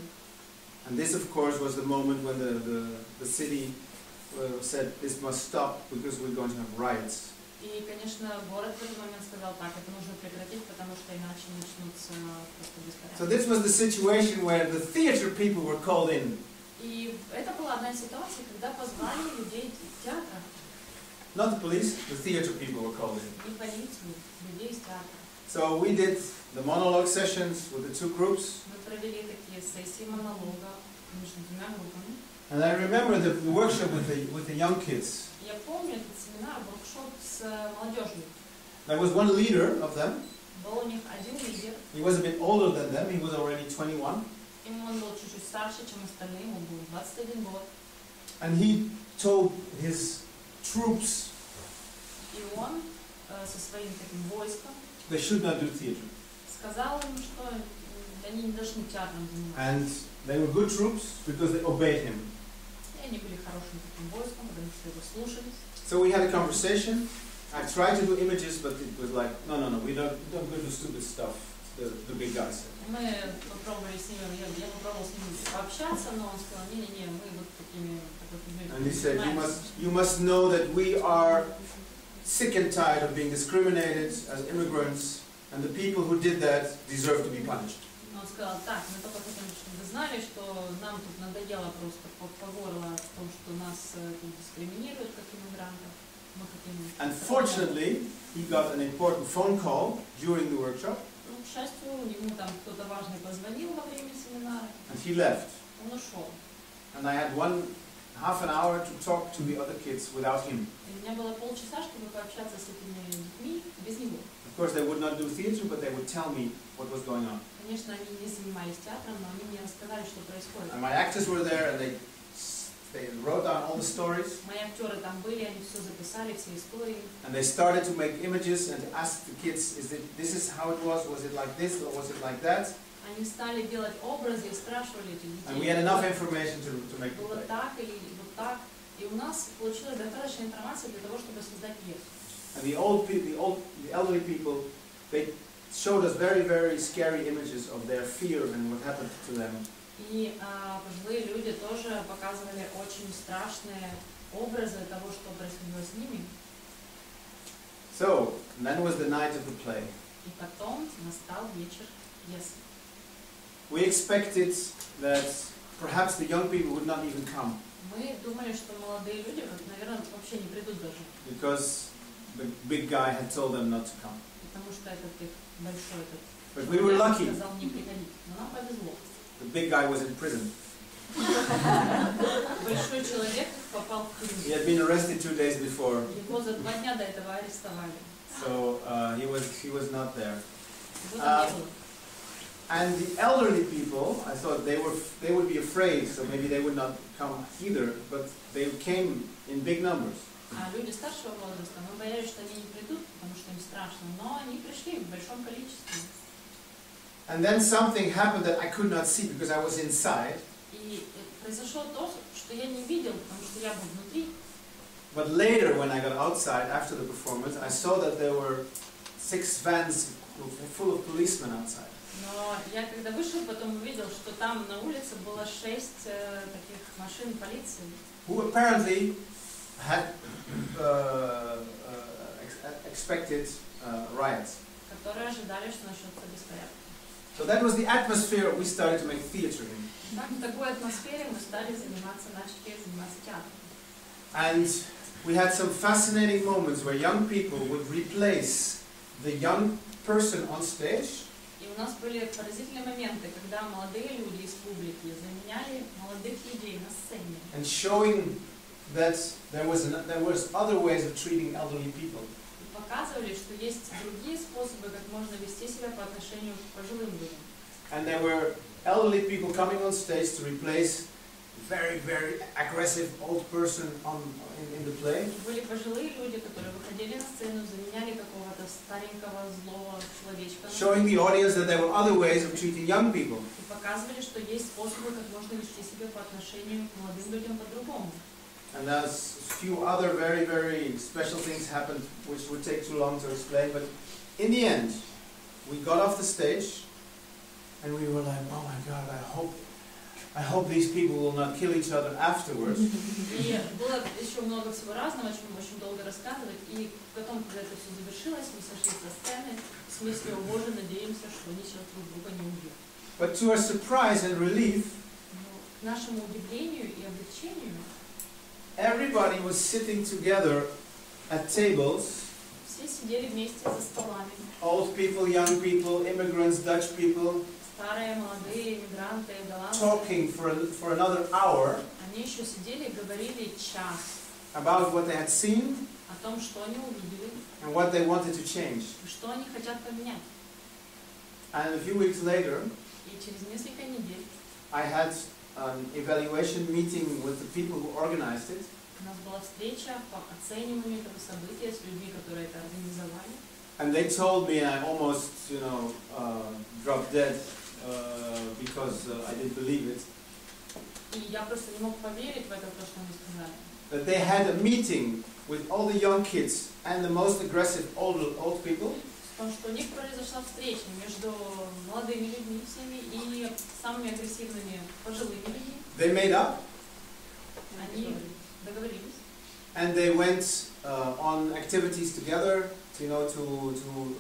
Speaker 1: And this, of course, was the moment when the city said this must stop because we're going to have riots.
Speaker 2: И, конечно, город в этот момент сказал, так, это нужно прекратить, потому что иначе начнутся просто беспорядки.
Speaker 1: So this was the situation where the theater people were called in.
Speaker 2: И это была одна из ситуаций, когда позвали людей театра.
Speaker 1: Not the police, the theater people were called in.
Speaker 2: И полицию, людей из театра.
Speaker 1: So we did the monologue sessions with the two groups.
Speaker 2: Мы провели такие сессии монолога между двумя группами.
Speaker 1: And I remember the workshop with the young kids.
Speaker 2: Я помню этот семинар, воркшоп с молодежью.
Speaker 1: There was one leader of them.
Speaker 2: Был у них один лидер.
Speaker 1: He was a bit older than them. He was already 21.
Speaker 2: И он был чуть-чуть старше, чем остальные, ему был 21 год.
Speaker 1: And he told his troops
Speaker 2: И он со своим таким войском
Speaker 1: they should not do theater.
Speaker 2: сказал им, что они не должны театром заниматься.
Speaker 1: And they were good troops because they obeyed him.
Speaker 2: И они были хорошим таким войском, потому что его слушались.
Speaker 1: So we had a conversation. I tried to do images, but it was like, no, we don't go do stupid stuff. The big guy said.
Speaker 2: Мы попробовали с ним, я попробовал с ним пообщаться, но он сказал, не, мы вот такими людьми.
Speaker 1: And he said, you must know that we are sick and tired of being discriminated as immigrants, and the people who did that deserve to be punished.
Speaker 2: Он сказал, так, мы только хотим, чтобы вы знали, что нам тут надоело просто по горло в том, что нас тут дискриминируют как иммигрантов. Мы хотим...
Speaker 1: Unfortunately, he got an important phone call during the workshop.
Speaker 2: Ну, к счастью, ему там кто-то важный позвонил во время семинара.
Speaker 1: And he left.
Speaker 2: Он ушел.
Speaker 1: And I had half an hour to talk to the other kids without him.
Speaker 2: И у меня было полчаса, чтобы пообщаться с этими детьми без него.
Speaker 1: Of course, they would not do theater, but they would tell me what was going on.
Speaker 2: Конечно, они не занимались театром, но они мне рассказали, что происходит.
Speaker 1: And my actors were there, and they wrote down all the stories.
Speaker 2: Мои актеры там были, они все записали, все истории.
Speaker 1: And they started to make images and to ask the kids, this is how it was it like this, or was it like that?
Speaker 2: Они стали делать образы и спрашивали этих детей.
Speaker 1: And we had enough information to make the
Speaker 2: Было
Speaker 1: play.
Speaker 2: так или вот так. И у нас получилась достаточно информации для того, чтобы создать пьесу.
Speaker 1: And the elderly people, they showed us very, very scary images of their fear and what happened to them.
Speaker 2: И пожилые люди тоже показывали очень страшные образы того, что происходило с ними.
Speaker 1: So, then was the night of the play.
Speaker 2: И потом настал вечер пьесы.
Speaker 1: We expected that perhaps the young people would not even come.
Speaker 2: Мы думали, что молодые люди, наверное, вообще не придут даже.
Speaker 1: Because the big guy had told them not to come.
Speaker 2: Потому что этот их большой
Speaker 1: But we were lucky.
Speaker 2: сказал не приходить. Но нам повезло.
Speaker 1: The big guy was in prison.
Speaker 2: Большой человек попал в тюрьму.
Speaker 1: He had been arrested 2 days before.
Speaker 2: Его за 2 дня до этого арестовали.
Speaker 1: So he was not there.
Speaker 2: Его там не было.
Speaker 1: And the elderly people, I thought they would be afraid, so maybe they would not come either. But they came in big numbers.
Speaker 2: А люди старшего возраста, мы боялись, что они не придут, потому что им страшно, но они пришли в большом количестве.
Speaker 1: And then something happened that I could not see because I was inside.
Speaker 2: И произошло то, что я не видел, потому что я был внутри.
Speaker 1: But later, when I got outside after the performance, I saw that there were 6 vans full of policemen outside.
Speaker 2: Но я когда вышел, потом увидел, что там на улице было 6 таких машин полиции.
Speaker 1: Who apparently had expected riots.
Speaker 2: Которые ожидали, что начнется беспорядок.
Speaker 1: So that was the atmosphere we started to make theater in.
Speaker 2: Так, в такой атмосфере мы стали начали заниматься театром.
Speaker 1: And we had some fascinating moments where young people would replace the young person on stage.
Speaker 2: И у нас были поразительные моменты, когда молодые люди из публики заменяли молодых людей на сцене.
Speaker 1: And showing that there was other ways of treating elderly people.
Speaker 2: И показывали, что есть другие способы, как можно вести себя по отношению к пожилым людям.
Speaker 1: And there were elderly people coming on stage to replace very, very aggressive old person in the play.
Speaker 2: Были пожилые люди, которые выходили на сцену, заменяли какого-то старенького злого человечка.
Speaker 1: Showing the audience that there were other ways of treating young people.
Speaker 2: И показывали, что есть способы, как можно вести себя по отношению к молодым людям по-другому.
Speaker 1: And there's a few other very, very special things happened, which would take too long to explain. But in the end, we got off the stage, and we were like, "Oh my God! I hope these people will not kill each other afterwards."
Speaker 2: И было еще много всего разного, о чем мы очень долго рассказывать. И потом, когда это все завершилось, мы сошли со сцены с мыслью: "Боже, надеемся, что они сейчас друг друга не убьют."
Speaker 1: But to our surprise and relief,
Speaker 2: К нашему удивлению и облегчению,
Speaker 1: everybody was sitting together at tables.
Speaker 2: все сидели вместе за столами.
Speaker 1: Old people, young people, immigrants, Dutch people,
Speaker 2: Старые, молодые, иммигранты, голландцы.
Speaker 1: talking for another hour
Speaker 2: Они еще сидели и говорили час
Speaker 1: about what they had seen
Speaker 2: о том, что они увидели
Speaker 1: and what they wanted to change.
Speaker 2: и что они хотят поменять.
Speaker 1: And a few weeks later,
Speaker 2: И через несколько недель
Speaker 1: I had an evaluation meeting with the people who organized it.
Speaker 2: у нас была встреча по оцениванию этого события с людьми, которые это организовали.
Speaker 1: And they told me, and I almost, dropped dead because I didn't believe it,
Speaker 2: И я просто не мог поверить в это, то, что они сказали.
Speaker 1: that they had a meeting with all the young kids and the most aggressive old people.
Speaker 2: Потому что у них произошла встреча между молодыми людьми всеми и самыми агрессивными пожилыми людьми.
Speaker 1: They made up
Speaker 2: Они договорились.
Speaker 1: and they went on activities together, to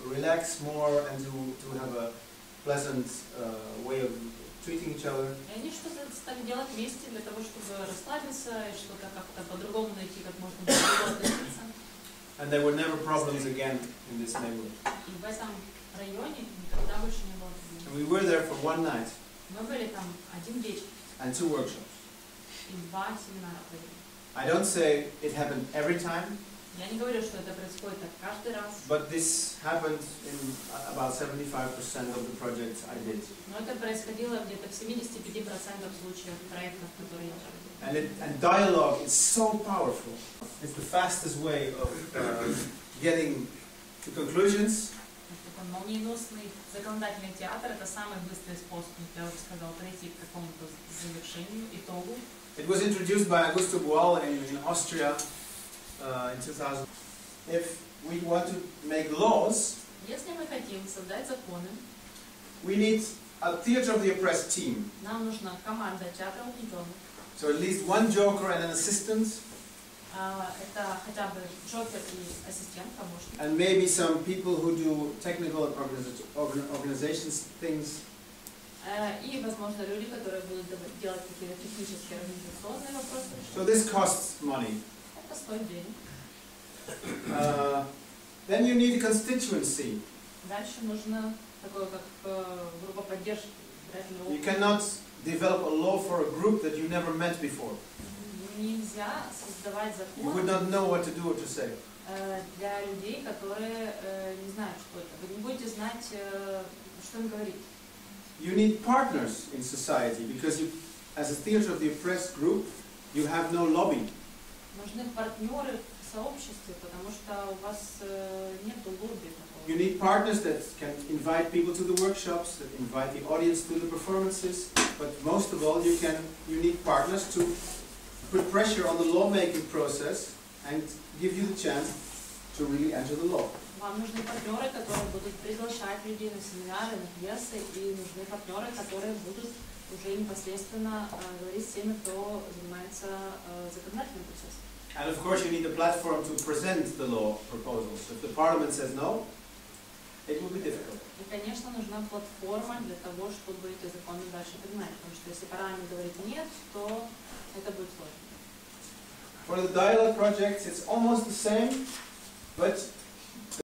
Speaker 1: relax more and to have a pleasant way of treating each other.
Speaker 2: И они что-то стали делать вместе для того, чтобы расслабиться и что-то как-то по-другому найти, как можно по-другому относиться.
Speaker 1: And there were never problems again in this neighborhood.
Speaker 2: И в этом районе никогда больше не было проблем.
Speaker 1: And we were there for one night
Speaker 2: Мы были там один вечер
Speaker 1: and 2 workshops.
Speaker 2: и 2 семинара провели.
Speaker 1: I don't say it happened every time,
Speaker 2: Я не говорю, что это происходит так каждый раз,
Speaker 1: but this happened in about 75% of the projects I did.
Speaker 2: но это происходило где-то в 75% случаев проектов, которые я проводила.
Speaker 1: And dialogue is so powerful. It's the fastest way of getting to conclusions.
Speaker 2: Такой молниеносный законодательный театр — это самый быстрый способ, как я уже сказал, прийти к какому-то завершению, итогу.
Speaker 1: It was introduced by Augusto Boal in Austria in 2000. If we want to make laws,
Speaker 2: Если мы хотим создать законы,
Speaker 1: we need a theater of the oppressed team.
Speaker 2: нам нужна команда театра угнетенных.
Speaker 1: So at least one joker and an assistant,
Speaker 2: Это хотя бы джокер и ассистент, помощник.
Speaker 1: and maybe some people who do technical and organizations things.
Speaker 2: И, возможно, люди, которые будут делать какие-то технические организационные вопросы.
Speaker 1: So this costs money.
Speaker 2: Это стоит денег.
Speaker 1: Then you need a constituency.
Speaker 2: Дальше нужно такое, как группа поддержки.
Speaker 1: You cannot develop a law for a group that you never met before.
Speaker 2: Нельзя создавать
Speaker 1: You would
Speaker 2: закон
Speaker 1: not know what to do or to say.
Speaker 2: для людей, которые не знают, что это. Вы не будете знать, что им говорить.
Speaker 1: You need partners in society because you, as a theater of the oppressed group, you have no lobby.
Speaker 2: Нужны партнеры в сообществе, потому что у вас нет лобби такого.
Speaker 1: You need partners that can invite people to the workshops, that invite the audience to the performances, but most of all you need partners to put pressure on the lawmaking process and give you the chance to really enter the law.
Speaker 2: Вам нужны партнеры, которые будут приглашать людей на семинары, на пьесы, и нужны партнеры, которые будут уже непосредственно говорить с теми, кто занимается законодательным процессом.
Speaker 1: And of course you need a platform to present the law proposals. If the parliament says no, it will be difficult.
Speaker 2: И, конечно, нужна платформа для того, чтобы эти законы дальше принимать, потому что если парламент говорит нет, то это будет сложно.
Speaker 1: For the dialogue projects, it's almost the same, but